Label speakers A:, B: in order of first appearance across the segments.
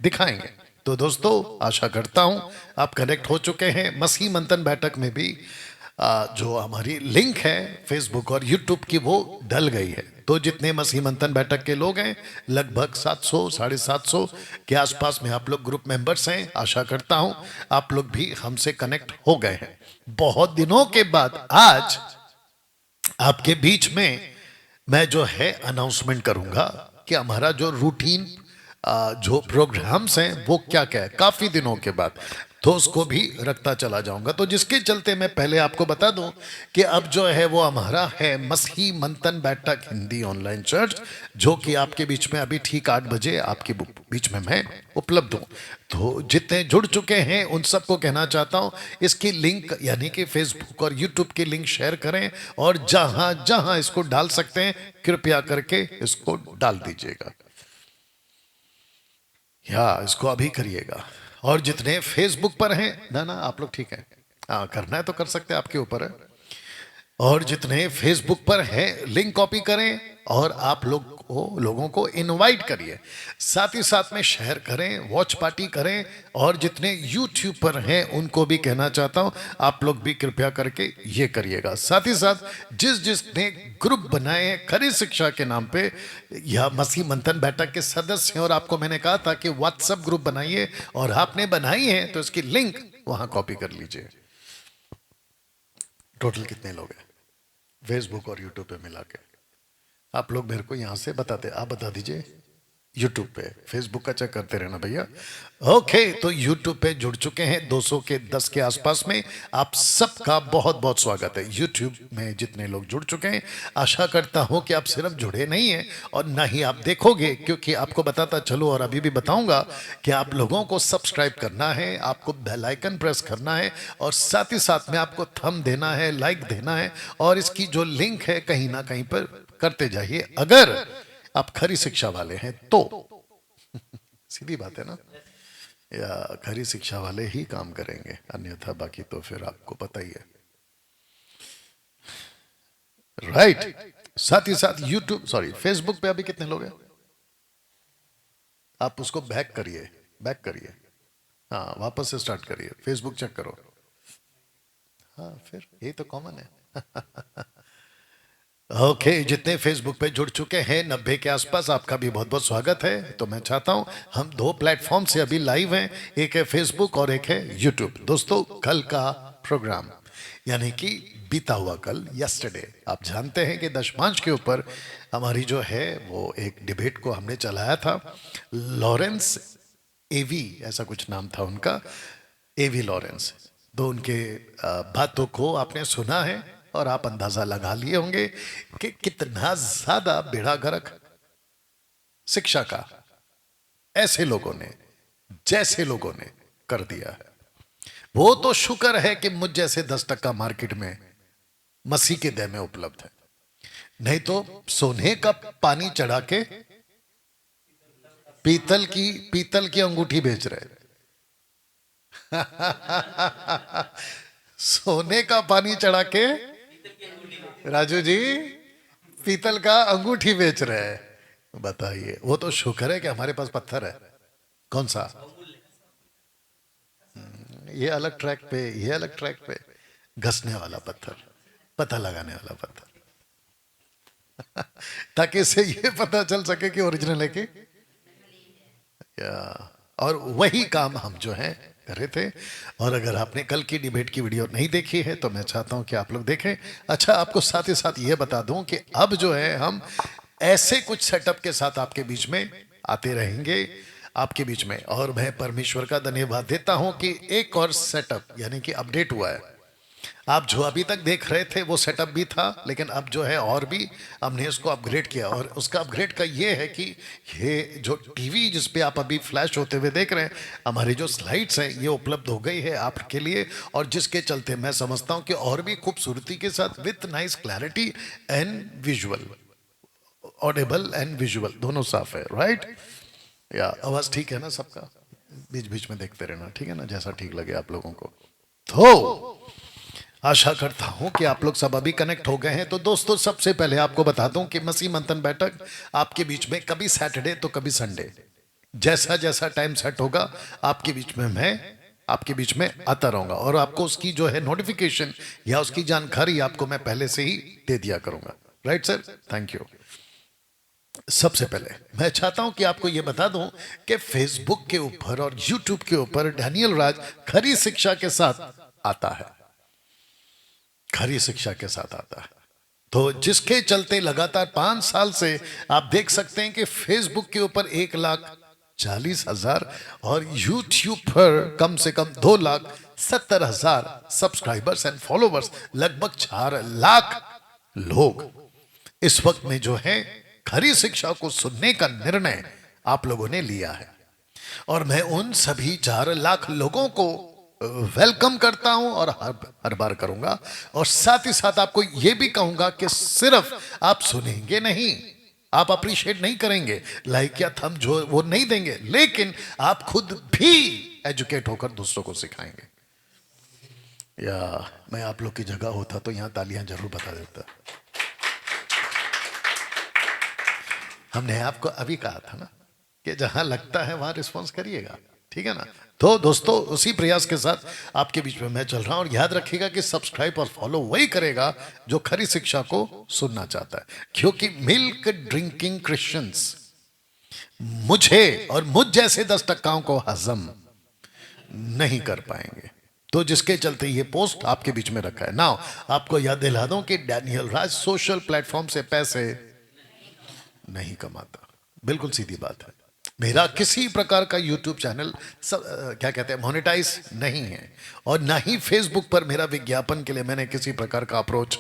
A: दिखाएंगे। तो दोस्तों, आशा करता हूं आप कनेक्ट हो चुके हैं। मसीह मंथन बैठक में भी जो हमारी लिंक है फेसबुक और यूट्यूब की, वो डल गई है। तो जितने मसीह मंथन बैठक के लोग हैं, लगभग 700 750 के आसपास में आप लोग ग्रुप मेंबर्स हैं। आशा करता हूं आप लोग भी हमसे कनेक्ट हो गए हैं। बहुत दिनों के बाद आज आपके बीच में मैं जो है अनाउंसमेंट करूंगा कि हमारा जो रूटीन जो प्रोग्राम्स हैं वो क्या क्या है, काफी दिनों के बाद। तो उसको भी रखता चला जाऊंगा। तो जिसके चलते मैं पहले आपको बता दूं कि अब जो है वो हमारा है मसीह मंथन बैठक हिंदी ऑनलाइन चर्च, जो कि आपके बीच में अभी ठीक 8 बजे आपके बीच में मैं उपलब्ध हूं। तो जितने जुड़ चुके हैं उन सबको कहना चाहता हूं, इसकी लिंक यानी कि फेसबुक और यूट्यूब की लिंक शेयर करें, और जहां जहां इसको डाल सकते हैं कृपया करके इसको डाल दीजिएगा, या इसको अभी करिएगा। और जितने फेसबुक पर हैं, ना ना आप लोग ठीक है, हाँ करना है तो कर सकते हैं, आपके ऊपर है। और जितने फेसबुक पर हैं लिंक कॉपी करें, और आप लोगों को इनवाइट करिए, साथ ही साथ में शेयर करें, वॉच पार्टी करें। और जितने यूट्यूब पर हैं उनको भी कहना चाहता हूं, आप लोग भी कृपया करके ये करिएगा। साथ ही साथ जिसने ग्रुप बनाए हैं खरी शिक्षा के नाम पे, या मसीह मंथन बैठक के सदस्य हैं, और आपको मैंने कहा था कि व्हाट्सएप ग्रुप बनाइए, और आपने बनाई है तो इसकी लिंक वहां कॉपी कर लीजिए। टोटल कितने लोग हैं फेसबुक और यूट्यूब पे मिला के? आप लोग मेरे को यहाँ से बताते, आप बता दीजिए। यूट्यूब पे, फेसबुक का चेक करते रहना भैया। ओके, तो यूट्यूब पे जुड़ चुके हैं 200 के 10 के आसपास में। आप सबका बहुत बहुत स्वागत है। यूट्यूब में जितने लोग जुड़ चुके हैं, आशा करता हूं कि आप सिर्फ जुड़े नहीं हैं और ना ही आप देखोगे, क्योंकि आपको बताता चलो और अभी भी बताऊंगा कि आप लोगों को सब्सक्राइब करना है, आपको बेल आइकन प्रेस करना है, और साथ ही साथ में आपको थंब देना है, लाइक देना है, और इसकी जो लिंक है कहीं ना कहीं पर करते जाइए, अगर आप खरी शिक्षा वाले हैं तो। सीधी बात है ना, या खरी शिक्षा वाले ही काम करेंगे, अन्यथा बाकी तो फिर आपको पता ही है, राइट। साथ ही साथ यूट्यूब, सॉरी, फेसबुक पे अभी कितने लोग हैं? आप उसको बैक करिए, बैक करिए, हाँ वापस से स्टार्ट करिए, फेसबुक चेक करो। हाँ फिर यही तो कॉमन है। ओके, जितने फेसबुक पे जुड़ चुके हैं 90 के आसपास, आपका भी बहुत बहुत स्वागत है। तो मैं चाहता हूं, हम दो प्लेटफॉर्म से अभी लाइव हैं, एक है फेसबुक और एक है यूट्यूब। दोस्तों, कल का प्रोग्राम यानी कि बीता हुआ कल, यस्टरडे, आप जानते हैं कि दशमांश के ऊपर हमारी जो है वो एक डिबेट को हमने चलाया था। लॉरेंस एवी, ऐसा कुछ नाम था उनका, एवी लॉरेंस। तो उनके बातों को आपने सुना है, और आप अंदाजा लगा लिए होंगे कि कितना ज्यादा बेड़ा गर्क शिक्षा का ऐसे लोगों ने, जैसे लोगों ने कर दिया है। वो तो शुक्र है कि मुझ जैसे 10% मार्केट में मसीह के दय में उपलब्ध है, नहीं तो सोने का पानी चढ़ा के पीतल की अंगूठी बेच रहे। सोने का पानी चढ़ा के राजू जी पीतल का अंगूठी बेच रहे हैं। बताइए, वो तो शुक्र है कि हमारे पास पत्थर है। कौन सा? ये अलग ट्रैक पे, ये अलग ट्रैक पे, घसने वाला पत्थर, पता लगाने वाला पत्थर। ताकि इससे ये पता चल सके कि ओरिजिनल है कि, या, और वही काम हम जो है कर रहे थे। और अगर आपने कल की डिबेट की वीडियो नहीं देखी है तो मैं चाहता हूं कि आप लोग देखें। अच्छा, आपको साथ ही साथ ये बता दूं कि अब जो है हम ऐसे कुछ सेटअप के साथ आपके बीच में आते रहेंगे, आपके बीच में। और मैं परमेश्वर का धन्यवाद देता हूं कि एक और सेटअप यानी कि अपडेट हुआ है। आप जो अभी तक देख रहे थे वो सेटअप भी था, लेकिन अब जो है और भी हमने उसको अपग्रेड किया। और उसका अपग्रेड का ये है कि ये जो टीवी जिस पे आप अभी फ्लैश होते हुए देख रहे हैं, हमारी जो स्लाइड्स हैं ये उपलब्ध हो गई है आपके लिए, और जिसके चलते मैं समझता हूं कि और भी खूबसूरती के साथ with nice clarity and visual, Audible and visual दोनों साफ है, राइट? या आवाज ठीक है ना सबका? बीच बीच में देखते रहना, ठीक है ना, जैसा ठीक लगे आप लोगों को। तो आशा करता हूं कि आप लोग सब अभी कनेक्ट हो गए हैं। तो दोस्तों, सबसे पहले आपको बता दूं कि मसीह मंथन बैठक आपके बीच में कभी सैटरडे तो कभी संडे, जैसा जैसा टाइम सेट होगा आपके बीच में मैं आपके बीच में आता रहूंगा और आपको उसकी जो है नोटिफिकेशन या उसकी जानकारी आपको मैं पहले से ही दे दिया करूंगा। Right sir, thank you. सबसे पहले मैं चाहता हूं कि आपको यह बता दूं कि फेसबुक के ऊपर और यूट्यूब के ऊपर डैनियल राज खरी शिक्षा के साथ आता है, खरी शिक्षा के साथ आता है। तो जिसके चलते लगातार 5 साल से आप देख सकते हैं कि फेसबुक के ऊपर 1,40,000 और यूट्यूब पर कम से कम 2,70,000 सब्सक्राइबर्स एंड फॉलोवर्स, लगभग 4 लाख लोग इस वक्त में जो है खरी शिक्षा को सुनने का निर्णय आप लोगों ने लिया है। और मैं उन सभी 4 लाख लोगों को वेलकम करता हूं और हर बार करूंगा। और साथ ही साथ आपको यह भी कहूंगा कि सिर्फ आप सुनेंगे नहीं, आप अप्रिशिएट नहीं करेंगे, लाइक या थंब जो वो नहीं देंगे, लेकिन आप खुद भी एजुकेट होकर दूसरों को सिखाएंगे। या मैं आप लोग की जगह होता तो यहां तालियां जरूर बता देता। हमने आपको अभी कहा था ना कि जहां लगता है वहां रिस्पॉन्स करिएगा, ठीक है ना। तो दोस्तों उसी प्रयास के साथ आपके बीच में मैं चल रहा हूं। और याद रखिएगा कि सब्सक्राइब और फॉलो वही करेगा जो खरी शिक्षा को सुनना चाहता है, क्योंकि मिल्क ड्रिंकिंग क्रिश्चियंस मुझे और मुझ जैसे 10% को हजम नहीं कर पाएंगे। तो जिसके चलते ये पोस्ट आपके बीच में रखा है। नाउ आपको याद दिला दूं कि डैनियल राज सोशल प्लेटफॉर्म से पैसे नहीं कमाता, बिल्कुल सीधी बात है। मेरा किसी प्रकार का यूट्यूब चैनल क्या कहते हैं मोनेटाइज नहीं है, और ना ही फेसबुक पर मेरा विज्ञापन के लिए मैंने किसी प्रकार का अप्रोच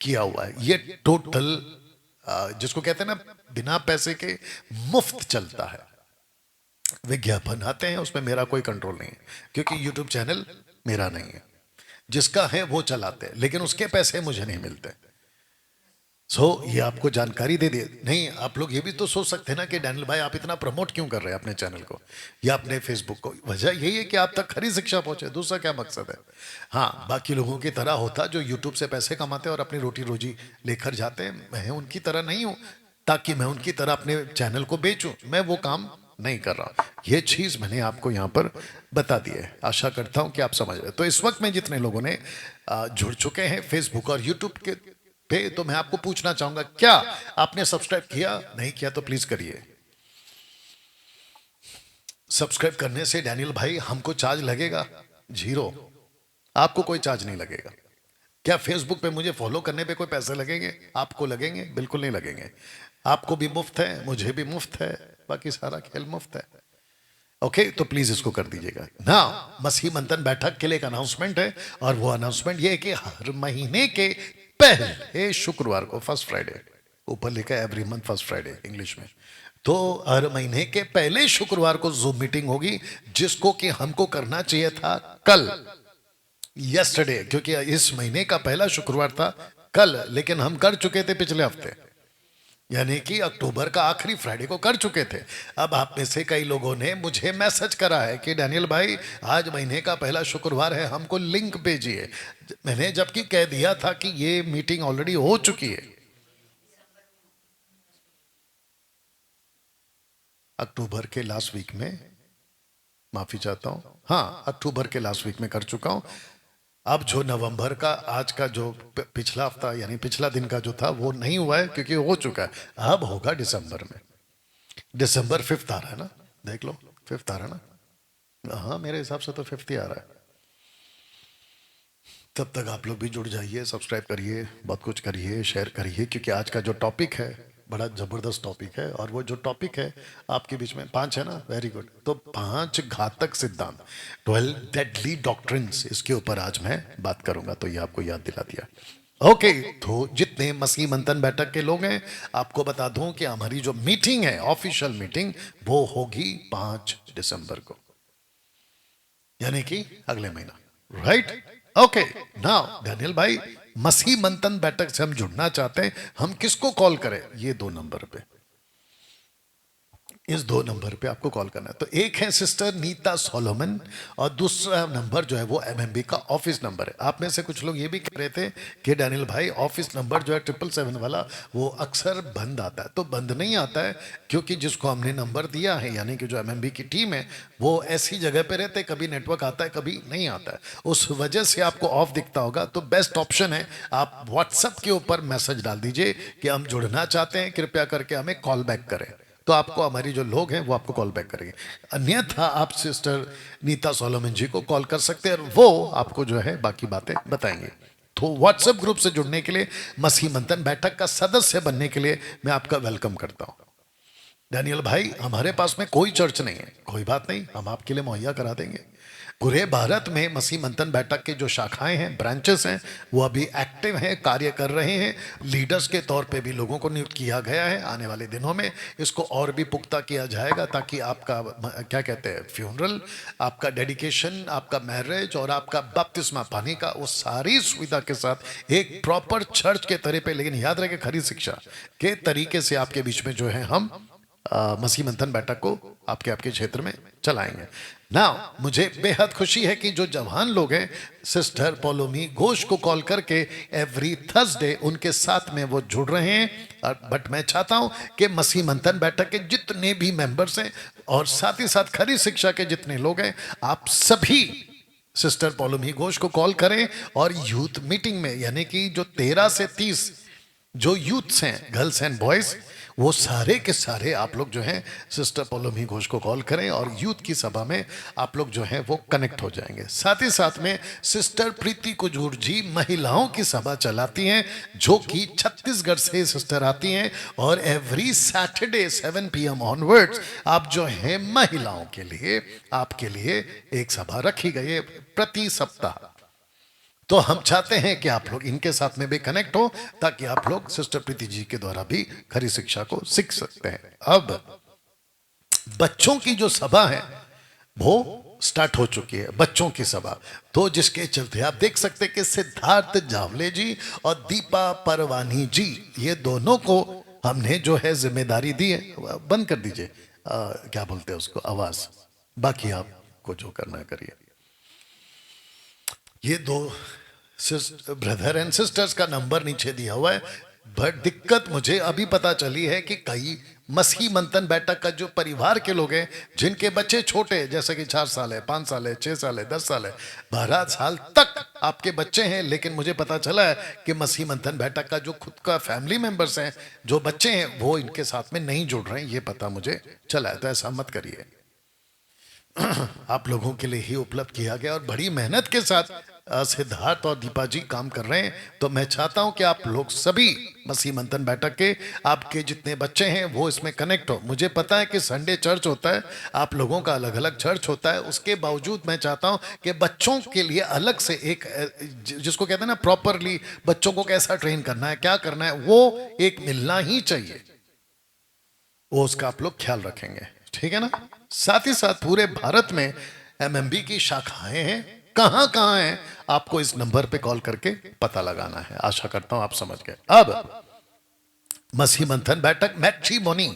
A: किया हुआ है। ये टोटल जिसको कहते हैं ना बिना पैसे के मुफ्त चलता है। विज्ञापन आते हैं उसमें मेरा कोई कंट्रोल नहीं है, क्योंकि यूट्यूब चैनल मेरा नहीं है, जिसका है वो चलाते हैं, लेकिन उसके पैसे मुझे नहीं मिलते। ये आपको जानकारी दे दी। नहीं, आप लोग ये भी तो सोच सकते हैं ना कि डैनियल भाई आप इतना प्रमोट क्यों कर रहे हैं अपने चैनल को या अपने फेसबुक को। वजह यही है कि आप तक खरी शिक्षा पहुंचे, दूसरा क्या मकसद है। हाँ, बाकी लोगों की तरह होता जो यूट्यूब से पैसे कमाते हैं और अपनी रोटी रोजी लेकर जाते हैं, मैं उनकी तरह नहीं हूं ताकि मैं उनकी तरह अपने चैनल को बेचूं। मैं वो काम नहीं कर रहा। ये चीज मैंने आपको यहाँ पर बता दी है, आशा करता हूं कि आप समझ रहे। तो इस वक्त में जितने लोगों ने जुड़ चुके हैं फेसबुक और यूट्यूब के पे, तो मैं आपको पूछना चाहूंगा क्या आपने सब्सक्राइब किया? नहीं किया तो प्लीज करिए। सब्सक्राइब करने से डैनियल भाई हमको चार्ज लगेगा? 0, आपको कोई चार्ज नहीं लगेगा। क्या फेसबुक पे मुझे फॉलो करने पे कोई पैसे लगेंगे? आपको लगेंगे? बिल्कुल नहीं लगेंगे। आपको भी मुफ्त है, मुझे भी मुफ्त है, बाकी सारा खेल मुफ्त है। ओके, तो प्लीज इसको कर दीजिएगा ना। मसीह मंथन बैठक के लिए एक अनाउंसमेंट है, और वो अनाउंसमेंट ये है कि हर महीने के पहले शुक्रवार को, फर्स्ट फ्राइडे, ऊपर लिखा है every month first Friday English में, तो हर महीने के पहले शुक्रवार को जूम मीटिंग होगी, जिसको कि हमको करना चाहिए था कल, यस्टरडे, क्योंकि इस महीने का पहला शुक्रवार था कल, लेकिन हम कर चुके थे पिछले हफ्ते, यानी कि अक्टूबर का आखिरी फ्राइडे को कर चुके थे। अब आप में से कई लोगों ने मुझे मैसेज करा है कि डैनियल भाई आज महीने का पहला शुक्रवार है, हमको लिंक भेजिए। मैंने जबकि कह दिया था कि ये मीटिंग ऑलरेडी हो चुकी है। अक्टूबर के लास्ट वीक में, माफी चाहता हूं, हाँ अक्टूबर के लास्ट वीक में कर चुका हूं। अब जो नवंबर का आज का जो पिछला हफ्ता यानी पिछला दिन का जो था वो नहीं हुआ है, क्योंकि हो चुका है। अब होगा दिसंबर में। दिसंबर 5 आ रहा है ना, देख लो 5 आ रहा है ना। हाँ, मेरे हिसाब से तो 5 ही आ रहा है। तब तक आप लोग भी जुड़ जाइए, सब्सक्राइब करिए, बहुत कुछ करिए, शेयर करिए, क्योंकि आज का जो टॉपिक है बड़ा जबरदस्त टॉपिक है। और वो जो टॉपिक है आपके बीच में 5 है ना, वेरी गुड। तो 5 घातक सिद्धांत, 12 डेडली डॉक्ट्रिन्स, इसके ऊपर आज मैं बात करूंगा। तो ये आपको याद दिला दिया। ओके, तो जितने मसीह मंथन बैठक के लोग हैं, आपको बता दूं कि हमारी जो मीटिंग है, ऑफिशियल मीटिंग, वो होगी 5 दिसंबर को, यानी कि अगले महीना, राइट। ओके, नाउ डैनियल भाई मसीह मंथन बैठक से हम जुड़ना चाहते हैं, हम किसको कॉल करें? ये 2 नंबर पे, इस दो नंबर पे आपको कॉल करना है। तो एक है सिस्टर नीता सोलोमन और दूसरा नंबर जो है वो एमएमबी का ऑफिस नंबर है। आप में से कुछ लोग ये भी कह रहे थे कि डैनियल भाई ऑफिस नंबर जो है 777 वाला वो अक्सर बंद आता है। तो बंद नहीं आता है, क्योंकि जिसको हमने नंबर दिया है यानी कि जो एमएमबी की टीम है वो ऐसी जगह पे रहते, कभी नेटवर्क आता है कभी नहीं आता है, उस वजह से आपको ऑफ दिखता होगा। तो बेस्ट ऑप्शन है आप व्हाट्सएप के ऊपर मैसेज डाल दीजिए कि हम जुड़ना चाहते हैं, कृपया करके हमें कॉल बैक करें। तो आपको हमारी जो लोग हैं वो आपको कॉल बैक करेंगे। अन्यथा आप सिस्टर नीता सोलोमन जी को कॉल कर सकते हैं और वो आपको जो है बाकी बातें बताएंगे। तो व्हाट्सएप ग्रुप से जुड़ने के लिए, मसीह मंथन बैठक का सदस्य बनने के लिए मैं आपका वेलकम करता हूं। डैनियल भाई हमारे पास में कोई चर्च नहीं है, कोई बात नहीं, हम आपके लिए मुहैया करा देंगे। पूरे भारत में मसीह मंथन बैठक के जो शाखाएं हैं, ब्रांचेस हैं, वो अभी एक्टिव हैं, कार्य कर रहे हैं। लीडर्स के तौर पे भी लोगों को नियुक्त किया गया है। आने वाले दिनों में इसको और भी पुख्ता किया जाएगा ताकि आपका क्या कहते हैं फ्यूनरल, आपका डेडिकेशन, आपका मैरिज और आपका बपतिस्मा पानी का वो सारी सुविधा के साथ एक प्रॉपर चर्च के तरह पे, लेकिन याद रहे खरी शिक्षा के तरीके से आपके बीच में जो है हम मसीह मंथन बैठक को आपके आपके क्षेत्र में चलाएंगे ना। मुझे बेहद खुशी है कि जो जवान लोग हैं सिस्टर पोलोमी घोष को कॉल करके एवरी थर्सडे उनके साथ में वो जुड़ रहे हैं। बट मैं चाहता हूं कि मसीह मंथन बैठक के जितने भी मेंबर्स हैं और साथ ही साथ खरी शिक्षा के जितने लोग हैं, आप सभी सिस्टर पोलोमी घोष को कॉल करें और यूथ मीटिंग में, यानी कि जो 13 से 30 जो यूथ्स हैं, गर्ल्स एंड बॉयज, वो सारे के सारे आप लोग जो हैं सिस्टर पोलोमी घोष को कॉल करें और यूथ की सभा में आप लोग जो हैं वो कनेक्ट हो जाएंगे। साथ ही साथ में सिस्टर प्रीति कुजूर जी महिलाओं की सभा चलाती हैं, जो कि छत्तीसगढ़ से सिस्टर आती हैं और एवरी सैटरडे 7 PM ऑनवर्ड्स आप जो हैं महिलाओं के लिए, आपके लिए एक सभा रखी गई है प्रति सप्ताह। तो हम चाहते हैं कि आप लोग इनके साथ में भी कनेक्ट हो ताकि आप लोग सिस्टर प्रीति जी के द्वारा भी खरी शिक्षा को सीख सकते हैं। अब बच्चों की जो सभा है वो स्टार्ट हो चुकी है, बच्चों की सभा। तो जिसके चलते आप देख सकते हैं कि सिद्धार्थ जावले जी और दीपा परवानी जी, ये दोनों को हमने जो है जिम्मेदारी दी है। बंद कर दीजिए क्या बोलते हैं उसको, आवाज, बाकी आपको जो करना करिए। ये दो ब्रदर एंड सिस्टर्स का नंबर नीचे दिया हुआ है। बट दिक्कत मुझे अभी पता चली है कि कई मसीह मंथन बैठक का जो परिवार के लोग हैं जिनके बच्चे छोटे, जैसे कि 4 साल है, 5 साल है, 6 साल है, 10 साल है, 12 साल तक आपके बच्चे हैं, लेकिन मुझे पता चला है कि मसीह मंथन बैठक का जो खुद का फैमिली मेंबर्स हैं, जो बच्चे हैं, वो इनके साथ में नहीं जुड़ रहे हैं, ये पता मुझे चला है। तो ऐसा मत करिए, आप लोगों के लिए ही उपलब्ध किया गया और बड़ी मेहनत के साथ सिद्धार्थ और दीपा जी काम कर रहे हैं। तो मैं चाहता हूं कि आप लोग सभी मसीह मंथन बैठक के आपके जितने बच्चे हैं वो इसमें कनेक्ट हो। मुझे पता है कि संडे चर्च होता है, आप लोगों का अलग अलग चर्च होता है, उसके बावजूद मैं चाहता हूं कि बच्चों के लिए अलग से एक, जिसको कहते हैं ना प्रॉपरली बच्चों को कैसा ट्रेन करना है, क्या करना है, वो एक मिलना ही चाहिए, वो उसका आप लोग ख्याल रखेंगे, ठीक है ना। साथ ही साथ पूरे भारत में एमएमबी की शाखाएं हैं, कहां कहां हैं आपको इस नंबर पे कॉल करके पता लगाना है। आशा करता हूं आप समझ गए। अब मसीह मंथन बैठक मैट्रिमोनी,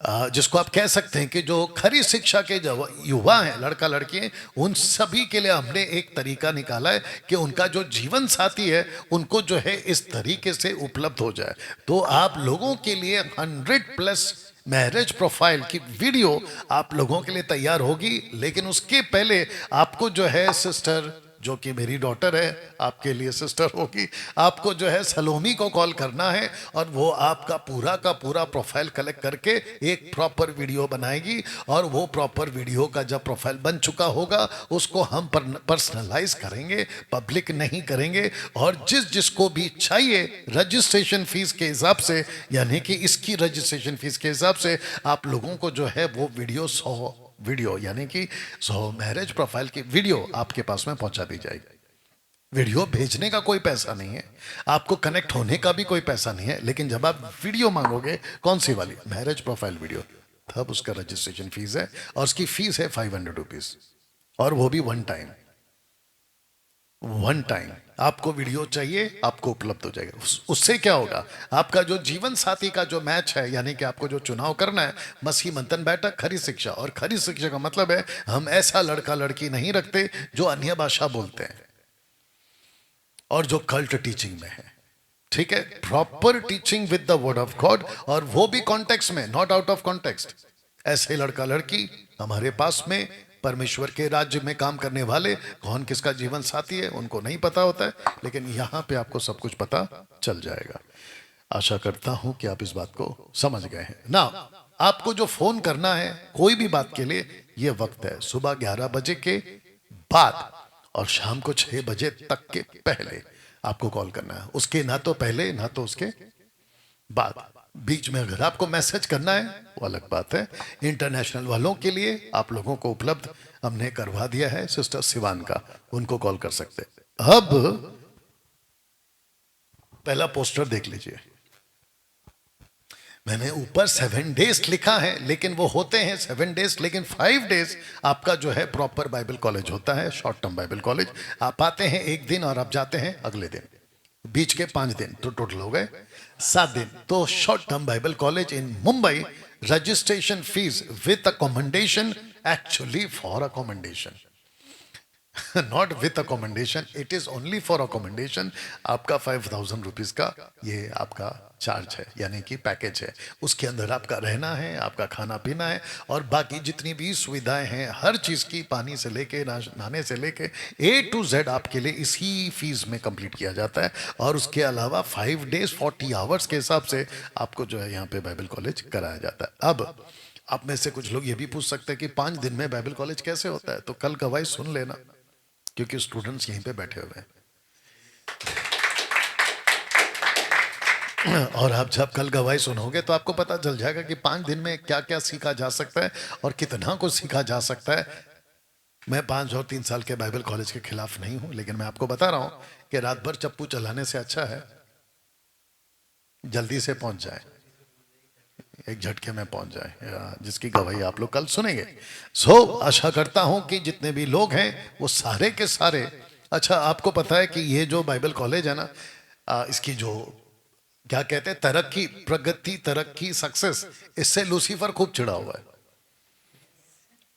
A: जिसको आप कह सकते हैं कि जो खरी शिक्षा के जो युवा हैं, लड़का लड़की हैं, उन सभी के लिए हमने एक तरीका निकाला है कि उनका जो जीवन साथी है उनको जो है इस तरीके से उपलब्ध हो जाए। तो आप लोगों के लिए 100+ मैरिज प्रोफाइल की वीडियो आप लोगों के लिए तैयार होगी, लेकिन उसके पहले आपको जो है सिस्टर, जो कि मेरी डॉटर है, आपके लिए सिस्टर होगी, आपको जो है सलोमी को कॉल करना है और वो आपका पूरा का पूरा प्रोफाइल कलेक्ट करके एक प्रॉपर वीडियो बनाएगी और वो प्रॉपर वीडियो का जब प्रोफाइल बन चुका होगा उसको हम पर्सनलाइज करेंगे, पब्लिक नहीं करेंगे। और जिसको भी चाहिए रजिस्ट्रेशन फीस के हिसाब से, यानी कि इसकी रजिस्ट्रेशन फीस के हिसाब से आप लोगों को जो है वो वीडियो 100 वीडियो, यानी कि 100 मैरिज प्रोफाइल की वीडियो आपके पास में पहुंचा दी जाएगी। वीडियो भेजने का कोई पैसा नहीं है, आपको कनेक्ट होने का भी कोई पैसा नहीं है, लेकिन जब आप वीडियो मांगोगे, कौन सी वाली, मैरिज प्रोफाइल वीडियो, तब उसका रजिस्ट्रेशन फीस है और उसकी फीस है 500 रुपीज, और वो भी वन टाइम। आपको वीडियो चाहिए, आपको उपलब्ध हो जाएगा। उससे क्या होगा, आपका जो जीवन साथी का जो मैच है, यानी कि आपको जो चुनाव करना है, मसीह मंथन बैठक खरी शिक्षा। और खरी शिक्षा का मतलब है हम ऐसा लड़का लड़की नहीं रखते जो अन्य भाषा बोलते हैं और जो कल्ट टीचिंग में है। ठीक है, proper teaching with the word of God, और वो भी कॉन्टेक्स्ट में, नॉट आउट ऑफ कॉन्टेक्स्ट। ऐसे लड़का लड़की हमारे पास में परमेश्वर के राज्य में काम करने वाले, कौन किसका जीवन साथी है उनको नहीं पता होता है, लेकिन यहां पे आपको सब कुछ पता चल जाएगा। आशा करता हूं कि आप इस बात को समझ गए हैं ना। आपको जो फोन करना है कोई भी बात के लिए, ये वक्त है सुबह 11 बजे के बाद और शाम को 6 बजे तक के पहले आपको कॉल करना है। उसके ना तो पहले ना तो उसके बाद। बीच में अगर आपको मैसेज करना है वो अलग बात है। इंटरनेशनल वालों के लिए आप लोगों को उपलब्ध हमने करवा दिया है सिस्टर सिवान का, उनको कॉल कर सकते हैं। अब पहला पोस्टर देख लीजिए, मैंने ऊपर 7 डेज लिखा है, लेकिन वो होते हैं 7 डेज, लेकिन 5 डेज आपका जो है प्रॉपर बाइबल कॉलेज होता है, शॉर्ट टर्म बाइबल कॉलेज। आप आते हैं एक दिन और आप जाते हैं अगले दिन, बीच के 5 दिन तो टोटल हो गए 7 दिन। तो short term Bible college in Mumbai, registration fees with accommodation, actually for accommodation, not with accommodation, it is only for accommodation. आपका 5,000 रुपीज का ये आपका चार्ज है, यानी कि पैकेज है। उसके अंदर आपका रहना है, आपका खाना पीना है, और बाकी जितनी भी सुविधाएं हैं हर चीज़ की, पानी से लेके नहाने से लेके A to Z आपके लिए इसी फीस में कंप्लीट किया जाता है। और उसके अलावा 5 डेज 40 आवर्स के हिसाब से आपको जो है यहाँ पे बाइबल कॉलेज कराया जाता है। अब आप में से कुछ लोग ये भी पूछ सकते हैं कि 5 दिन में बाइबल कॉलेज कैसे होता है, तो कल गवाही सुन लेना, क्योंकि स्टूडेंट्स यहीं पे बैठे हुए हैं। और आप जब कल गवाही सुनोगे तो आपको पता चल जाएगा कि 5 दिन में क्या क्या सीखा जा सकता है और कितना कुछ सीखा जा सकता है। मैं 5 और 3 साल के बाइबल कॉलेज के खिलाफ नहीं हूं, लेकिन मैं आपको बता रहा हूं कि रात भर चप्पू चलाने से अच्छा है जल्दी से पहुंच जाए, एक झटके में पहुंच जाए, जिसकी गवाही आप लोग कल सुनेंगे। आशा करता हूं कि जितने भी लोग हैं वो सारे के सारे। अच्छा, आपको पता है कि ये जो बाइबल कॉलेज है ना, इसकी जो क्या कहते हैं, तरक्की, प्रगति, तरक्की, सक्सेस, इससे लूसीफर खूब चिढ़ा हुआ है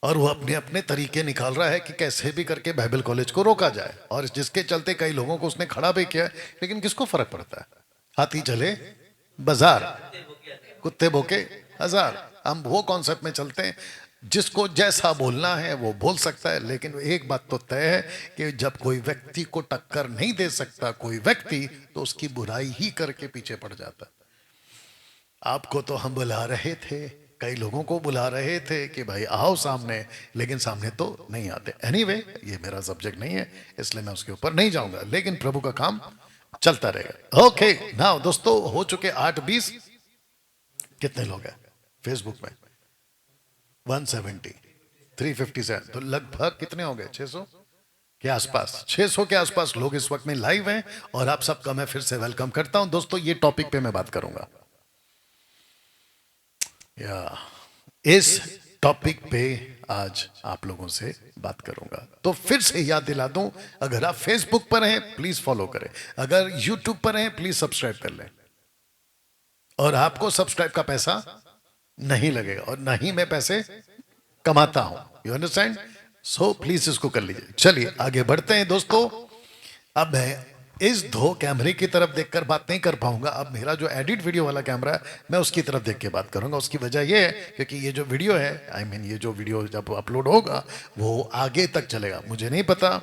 A: और वो अपने अपने तरीके निकाल रहा है कि कैसे भी करके बाइबल कॉलेज को रोका जाए, और जिसके चलते कई लोगों को उसने खड़ा भी किया। लेकिन किसको फर्क पड़ता है, हाथी चले बाजार, कुत्ते भोके हजार। हम वो कॉन्सेप्ट में चलते हैं, जिसको जैसा बोलना है वो बोल सकता है। लेकिन एक बात तो तय है कि जब कोई व्यक्ति को टक्कर नहीं दे सकता कोई व्यक्ति, तो उसकी बुराई ही करके पीछे पड़ जाता है। आपको तो हम बुला रहे थे, कई लोगों को बुला रहे थे कि भाई आओ सामने, लेकिन सामने तो नहीं आते। एनीवे, ये मेरा सब्जेक्ट नहीं है, इसलिए मैं उसके ऊपर नहीं जाऊंगा, लेकिन प्रभु का काम चलता रहेगा। ओके नाउ दोस्तों, हो चुके 8:20। कितने लोग हैं फेसबुक में? 170, 357, तो लगभग कितने हो गए? 600 के आसपास, 600 के आसपास लोग इस वक्त में लाइव हैं, और आप सबका मैं फिर से वेलकम करता हूं। दोस्तों, ये टॉपिक पे मैं बात करूंगा, या इस टॉपिक पे आज आप लोगों से बात करूंगा। तो फिर से याद दिला दूं, अगर आप फेसबुक पर हैं प्लीज फॉलो करें, अगर यूट्यूब पर हैं प्लीज सब्सक्राइब कर लें, और आपको सब्सक्राइब का पैसा नहीं लगेगा, और ना ही मैं पैसे कमाता हूं, यू अंडरस्टैंड। सो प्लीज इसको कर लीजिए। चलिए आगे बढ़ते हैं दोस्तों। अब मैं इस 2 कैमरे की तरफ देखकर बात नहीं कर पाऊंगा। अब मेरा जो एडिट वीडियो वाला कैमरा है, मैं उसकी तरफ देख के बात करूंगा। उसकी वजह यह है क्योंकि ये जो वीडियो है, ये जो वीडियो जब अपलोड होगा वो आगे तक चलेगा। मुझे नहीं पता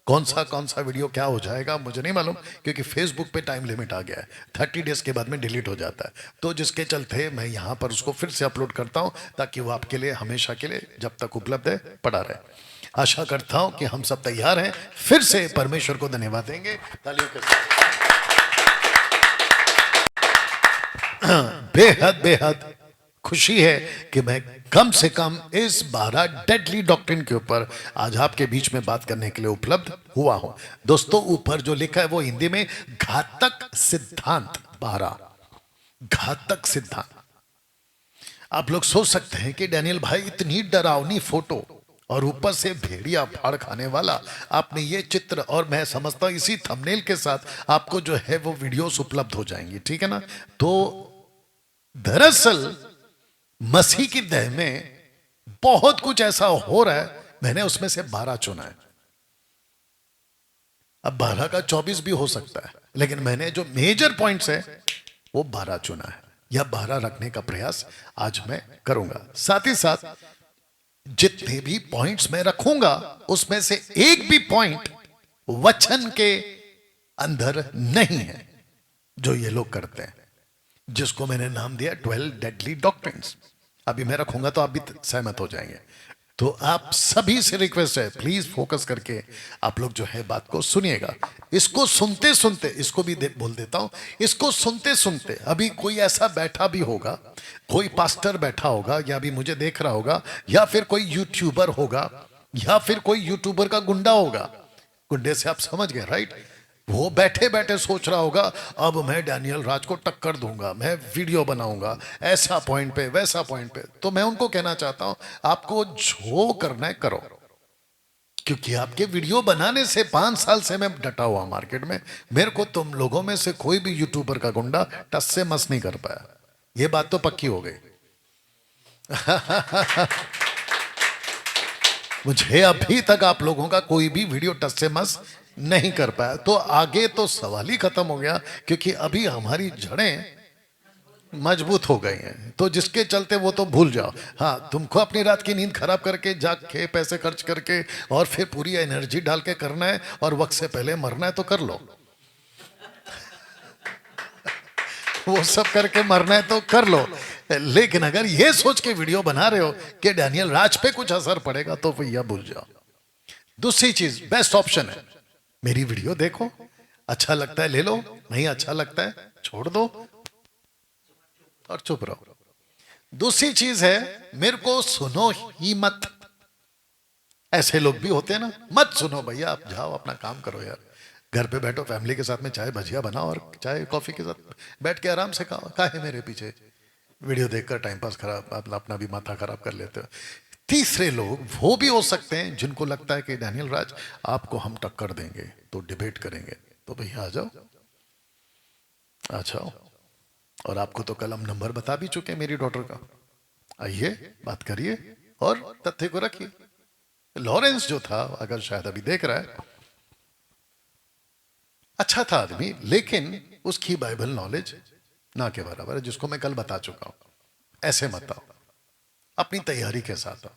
A: कौन सा वीडियो क्या हो जाएगा, मुझे नहीं मालूम, क्योंकि फेसबुक पे टाइम लिमिट आ गया है, 30 डेज के बाद में डिलीट हो जाता है। तो जिसके चलते मैं यहाँ पर उसको फिर से अपलोड करता हूँ, ताकि वो आपके लिए हमेशा के लिए जब तक उपलब्ध है पड़ा रहे। आशा करता हूँ कि हम सब तैयार हैं। फिर से परमेश्वर को धन्यवाद देंगे तालियों के साथ। बेहद बेहद खुशी है कि मैं कम से कम इस 12 डेडली डॉक्ट्रिन के ऊपर आज आपके बीच में बात करने के लिए उपलब्ध हुआ हूं। दोस्तों, ऊपर जो लिखा है वो हिंदी में घातक सिद्धांत 12, घातक सिद्धांत। आप लोग सोच सकते हैं कि डैनियल भाई इतनी डरावनी फोटो और ऊपर से भेड़िया फाड़ खाने वाला। आपने ये चित्र, और मैं समझता हूं इसी थंबनेल के साथ आपको जो है वो वीडियोस उपलब्ध हो जाएंगी, ठीक है ना। तो दरअसल मसीह की देह में बहुत कुछ ऐसा हो रहा है, मैंने उसमें से 12 चुना है। अब 12 का 24 भी हो सकता है, लेकिन मैंने जो मेजर पॉइंट्स है वो 12 चुना है, या 12 रखने का प्रयास आज मैं करूंगा। साथ ही साथ जितने भी पॉइंट्स मैं रखूंगा उसमें से एक भी पॉइंट वचन के अंदर नहीं है, जो ये लोग करते हैं, जिसको मैंने नाम दिया 12 डेडली डॉक्ट्रिन्स। अभी मैं रखूंगा तो आप भी सहमत हो जाएंगे। तो आप सभी से रिक्वेस्ट है, प्लीज फोकस करके आप लोग जो है बात को सुनिएगा। इसको सुनते सुनते, इसको भी बोल देता हूं, इसको सुनते सुनते अभी कोई ऐसा बैठा भी होगा, कोई पास्टर बैठा होगा, या भी मुझे देख रहा होगा, या फिर कोई यूट्यूबर होगा, या फिर कोई यूट्यूबर का गुंडा होगा। गुंडे से आप समझ गए, राइट। वो बैठे बैठे सोच रहा होगा अब मैं डैनियल राज को टक्कर दूंगा, मैं वीडियो बनाऊंगा ऐसा पॉइंट पे वैसा पॉइंट पे। तो मैं उनको कहना चाहता हूं, आपको जो करना है करो, क्योंकि आपके वीडियो बनाने से 5 साल से मैं डटा हुआ मार्केट में। मेरे को तुम लोगों में से कोई भी यूट्यूबर का गुंडा टस से मस नहीं कर पाया, ये बात तो पक्की हो गई। मुझे अभी तक आप लोगों का कोई भी वीडियो टच से मस नहीं कर पाया, तो आगे तो सवाल ही खत्म हो गया, क्योंकि अभी हमारी जड़ें मजबूत हो गई हैं। तो जिसके चलते वो तो भूल जाओ। हाँ, तुमको अपनी रात की नींद खराब करके जाग के पैसे खर्च करके और फिर पूरी एनर्जी डाल के करना है और वक्त से पहले मरना है तो कर लो। वो सब करके मरना है तो कर लो, लेकिन अगर ये सोच के वीडियो बना रहे हो कि डैनियल राज पे कुछ असर पड़ेगा तो भैया भूल जाओ। दूसरी चीज, बेस्ट ऑप्शन है, मेरी वीडियो देखो, अच्छा लगता है ले लो, नहीं अच्छा लगता है छोड़ दो और चुप रहो। दूसरी चीज है, मेरे को सुनो ही मत। ऐसे लोग भी होते हैं ना, मत सुनो भैया, आप जाओ अपना काम करो यार, घर पे बैठो फैमिली के साथ में चाय भजिया बनाओ और चाय कॉफी के साथ बैठ के आराम से खाओ। काहे मेरे पीछे वीडियो देखकर टाइम पास खराब, अपना भी माथा खराब कर लेते हो। तीसरे लोग वो भी हो सकते हैं जिनको लगता है कि डैनियल राज आपको हम टक्कर देंगे तो डिबेट करेंगे, तो भैया आ जाओ, अच्छा। और आपको तो कल हम नंबर बता भी चुके हैं मेरी डॉटर का, आइए बात करिए और तथ्य को रखिए। लॉरेंस जो था, अगर शायद अभी देख रहा है, अच्छा था आदमी, लेकिन उसकी बाइबल नॉलेज ना के बराबर है, जिसको मैं कल बता चुका हूं। ऐसे मत आओ, अपनी तैयारी के साथ आओ।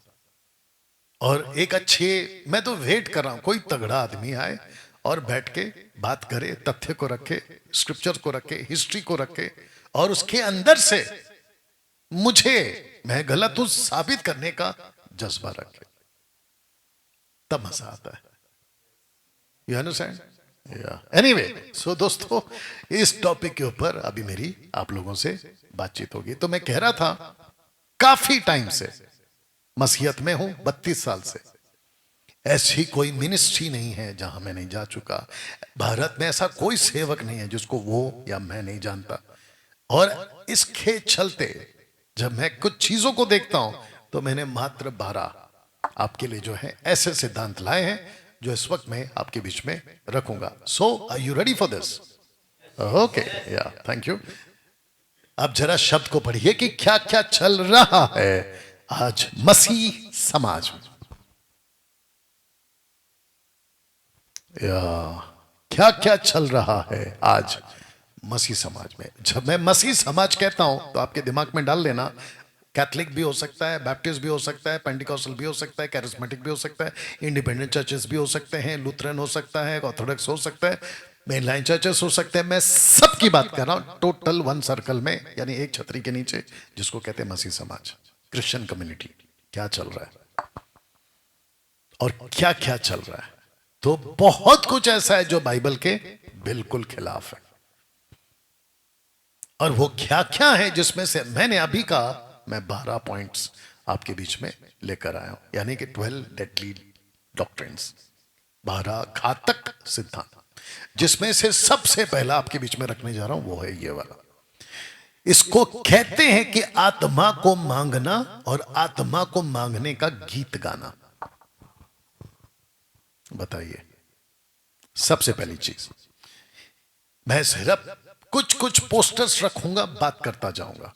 A: और एक अच्छे, मैं तो वेट कर रहा हूं कोई तगड़ा आदमी आए और बैठ के बात करे, तथ्य को रखे, स्क्रिप्चर को रखे, हिस्ट्री को रखे, और उसके अंदर से मुझे मैं गलत हूं साबित करने का जज्बा रखे, तब मजा आता है। You understand? एनीवे, सो दोस्तों, इस टॉपिक के ऊपर अभी मेरी आप लोगों से बातचीत होगी। तो मैं कह रहा था, काफी टाइम से मसीहत में हूं, 32 साल से। ऐसी कोई मिनिस्ट्री नहीं है जहां मैं नहीं जा चुका। भारत में ऐसा कोई सेवक नहीं है जिसको वो या मैं नहीं जानता। और इसके चलते जब मैं कुछ चीजों को देखता हूं तो मैंने मात्र 12 आपके लिए जो है ऐसे सिद्धांत लाए हैं जो इस वक्त मैं आपके बीच में रखूंगा। So are you ready for this? Okay, yeah thank you. अब जरा शब्द को पढ़िए कि क्या क्या चल रहा है आज मसीह समाज में। या क्या क्या चल रहा है आज मसीह समाज में। जब मैं मसीह समाज कहता हूं तो आपके दिमाग में डाल लेना, कैथलिक भी हो सकता है, बैप्टिस्ट भी हो सकता है, पेंटिकॉस्टल भी हो सकता है, कैरिस्मेटिक भी हो सकता है, इंडिपेंडेंट चर्चेस भी हो सकते हैं, लूथरन हो सकता है, ऑर्थोडॉक्स हो सकता है, मेनलाइन चर्चेस हो सकते हैं। मैं सबकी बात कर रहा हूं टोटल वन सर्कल में, यानी एक छतरी के नीचे, जिसको कहते हैं मसीह समाज, क्रिश्चियन कम्युनिटी। क्या चल रहा है और क्या क्या चल रहा है? तो बहुत कुछ ऐसा है जो बाइबल के बिल्कुल खिलाफ है। और वो क्या क्या है जिसमें से मैंने अभी कहा, मैं 12 पॉइंट्स आपके बीच में लेकर आया हूं, यानी कि 12 डेडली डॉक्ट्रिन्स, 12 घातक सिद्धांत, जिसमें से सबसे पहला आपके बीच में रखने जा रहा हूं वो है ये वाला। इसको कहते हैं कि आत्मा को मांगना और आत्मा को मांगने का गीत गाना। बताइए। सबसे पहली चीज, मैं सिर्फ कुछ कुछ पोस्टर्स रखूंगा, बात करता जाऊंगा,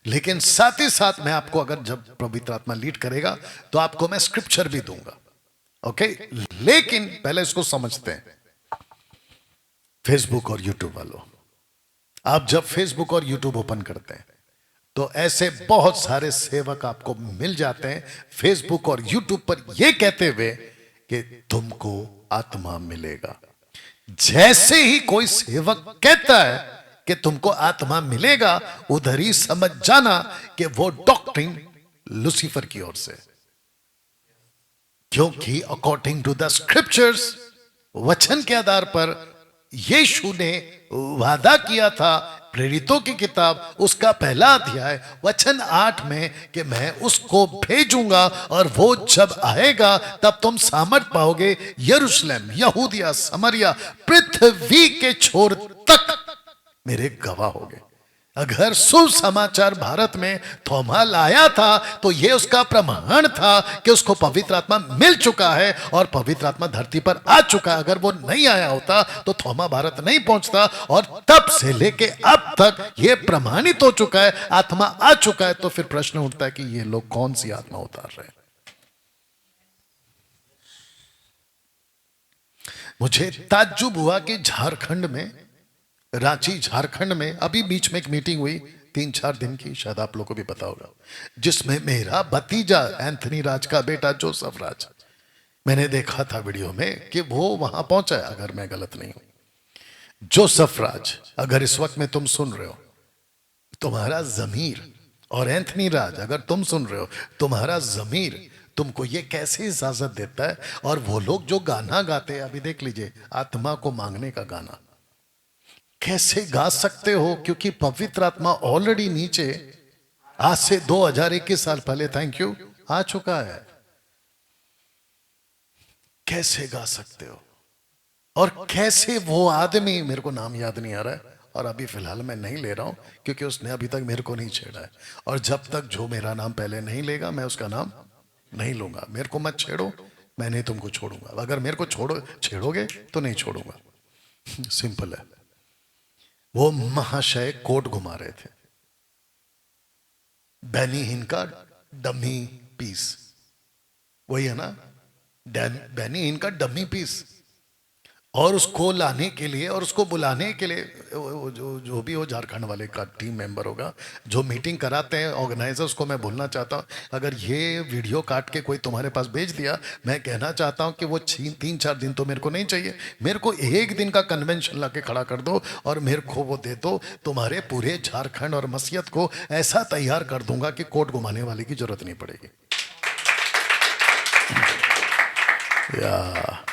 A: लेकिन साथ ही साथ मैं आपको, अगर जब पवित्र आत्मा लीड करेगा तो आपको मैं स्क्रिप्चर भी दूंगा। ओके, लेकिन पहले इसको समझते हैं। फेसबुक और यूट्यूब वालों, आप जब फेसबुक और यूट्यूब ओपन करते हैं तो ऐसे बहुत सारे सेवक आपको मिल जाते हैं फेसबुक और यूट्यूब पर यह कहते हुए कि तुमको आत्मा मिलेगा। जैसे ही कोई सेवक कहता है कि तुमको आत्मा मिलेगा, उधर ही समझ जाना कि वो डॉक्ट्रिन लूसीफर की ओर से, क्योंकि अकॉर्डिंग टू द स्क्रिप्चर्स, वचन के आधार पर यीशु ने वादा किया था प्रेरितों की किताब उसका पहला अध्याय वचन 8 में कि मैं उसको भेजूंगा और वो जब आएगा तब तुम सामर्थ पाओगे, यरूशलेम, यहूदिया, समरिया, पृथ्वी के छोर तक मेरे गवाह होगे। अगर सुसमाचार भारत में थोमा लाया था तो यह उसका प्रमाण था कि उसको पवित्र आत्मा मिल चुका है और पवित्र आत्मा धरती पर आ चुका है। अगर वो नहीं आया होता तो थोमा भारत नहीं पहुंचता, और तब से लेके अब तक यह प्रमाणित हो चुका है, आत्मा आ चुका है। तो फिर प्रश्न उठता है कि ये लोग कौन सी आत्मा उतार रहे हैं। मुझे ताज्जुब हुआ कि झारखंड में, रांची झारखंड में अभी बीच में एक मीटिंग हुई 3-4 दिन की, शायद आप लोगों को भी पता होगा, जिसमें मेरा भतीजा एंथनी राज का बेटा जोसेफ राज, मैंने देखा था वीडियो में कि वो वहां पहुंचा है, अगर मैं गलत नहीं हूं। जोसेफ राज, अगर इस वक्त में तुम सुन रहे हो, तुम्हारा जमीर, और एंथनी राज अगर तुम सुन रहे हो, तुम्हारा जमीर तुमको ये कैसे इजाजत देता है? और वो लोग जो गाना गाते हैं, अभी देख लीजिए, आत्मा को मांगने का गाना कैसे गा सकते हो? क्योंकि पवित्र आत्मा ऑलरेडी नीचे आज से 2021 साल पहले, थैंक यू, आ चुका है। कैसे गा सकते हो? और कैसे वो आदमी, मेरे को नाम याद नहीं आ रहा है और अभी फिलहाल मैं नहीं ले रहा हूं क्योंकि उसने अभी तक मेरे को नहीं छेड़ा है, और जब तक जो मेरा नाम पहले नहीं लेगा मैं उसका नाम नहीं लूंगा। मेरे को मत छेड़ो, मैं नहीं तुमको छोड़ूंगा। अगर मेरे को छेड़ोगे तो नहीं छोड़ूंगा, सिंपल है। वो महाशय कोट घुमा रहे थे, बेनी हिन का डमी पीस, वही है ना, बेनी हिन का डमी पीस, और उसको लाने के लिए और उसको बुलाने के लिए जो भी हो, झारखंड वाले का टीम मेंबर होगा जो मीटिंग कराते हैं, ऑर्गेनाइजर्स को मैं बोलना चाहता हूं, अगर ये वीडियो काट के कोई तुम्हारे पास भेज दिया, मैं कहना चाहता हूं कि वो 3-4 दिन तो मेरे को नहीं चाहिए, मेरे को 1 दिन का कन्वेंशन ला के खड़ा कर दो और मेरे को वो दे दो। तुम्हारे पूरे झारखंड और मसीहत को ऐसा तैयार कर दूंगा कि कोर्ट घुमाने वाले की जरूरत नहीं पड़ेगी। या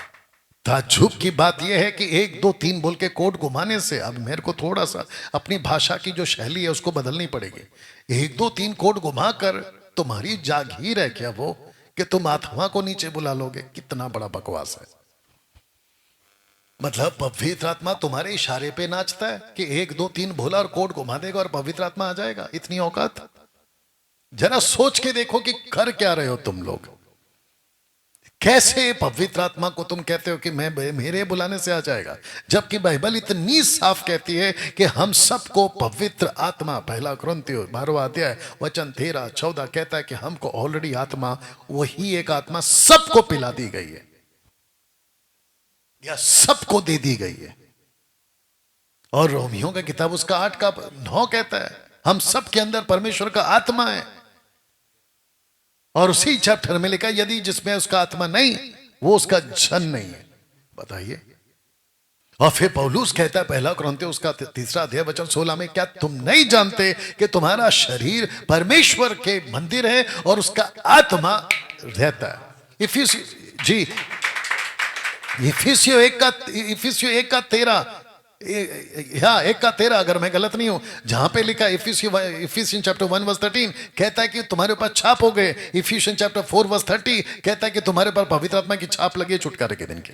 A: ताज्जुब की बात यह है कि 1-2-3 बोल के कोड घुमाने से, अब मेरे को थोड़ा सा अपनी भाषा की जो शैली है उसको बदलनी पड़ेगी। 1-2-3 कोड घुमाकर तुम्हारी जागीर है क्या वो कि तुम आत्मा को नीचे बुला लोगे? कितना बड़ा बकवास है। मतलब पवित्र आत्मा तुम्हारे इशारे पे नाचता है कि 1-2-3 बोला और कोड घुमा देगा और पवित्र आत्मा आ जाएगा? इतनी औकात? जरा सोच के देखो कि कर क्या रहे हो तुम लोग। कैसे पवित्र आत्मा को तुम कहते हो कि मैं मेरे बुलाने से आ जाएगा, जबकि बाइबल इतनी साफ कहती है कि हम सबको पवित्र आत्मा, पहला कुरिन्थियों 12वां अध्याय वचन 13-14 कहता है कि हमको ऑलरेडी आत्मा, वही एक आत्मा सबको पिला दी गई है या सबको दे दी गई है। और रोमियो का किताब उसका 8-9 कहता है हम सब के अंदर परमेश्वर का आत्मा है, और उसी चैप्टर में लिखा यदि जिसमें उसका आत्मा नहीं वो उसका जन नहीं है। बताइए। और फिर पौलुस कहता है पहला कुरिन्थियों उसका 3 अध्याय वचन 16 में, क्या तुम नहीं जानते कि तुम्हारा शरीर परमेश्वर के मंदिर है और उसका आत्मा रहता है? इफिसियों 1:13, हाँ 1:13 अगर मैं गलत नहीं हूं, जहां पे लिखा इफिसियन चैप्टर 1:13 कहता है कि तुम्हारे ऊपर छाप हो गए। इफिसियन चैप्टर 4:30 कहता है कि तुम्हारे ऊपर पवित्र आत्मा की छाप लगी है छुटकारे के दिन के।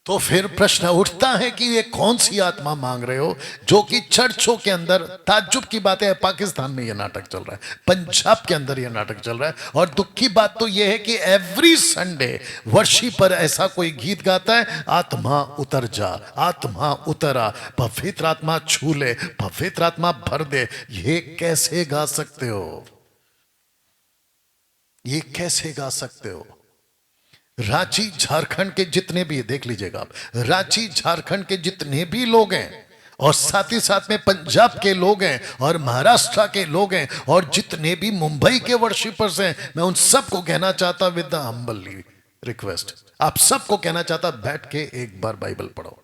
A: तो फिर प्रश्न उठता है कि ये कौन सी आत्मा मांग रहे हो, जो कि चर्चों के अंदर ताज्जुब की बात है, पाकिस्तान में ये नाटक चल रहा है, पंजाब के अंदर ये नाटक चल रहा है। और दुख की बात तो ये है कि एवरी संडे वर्षी पर ऐसा कोई गीत गाता है, आत्मा उतर जा, आत्मा उतरा, पवित्र आत्मा छू ले, पवित्र आत्मा भर दे। ये कैसे गा सकते हो? ये कैसे गा सकते हो? रांची झारखंड के जितने भी, देख लीजिएगा आप, रांची झारखंड के जितने भी लोग हैं, और साथ ही साथ में पंजाब के लोग हैं, और महाराष्ट्र के लोग हैं, और जितने भी मुंबई के वर्शिपर्स हैं, मैं उन सबको कहना चाहता, विद द हम्बली रिक्वेस्ट, आप सबको कहना चाहता, बैठ के एक बार बाइबल पढ़ो,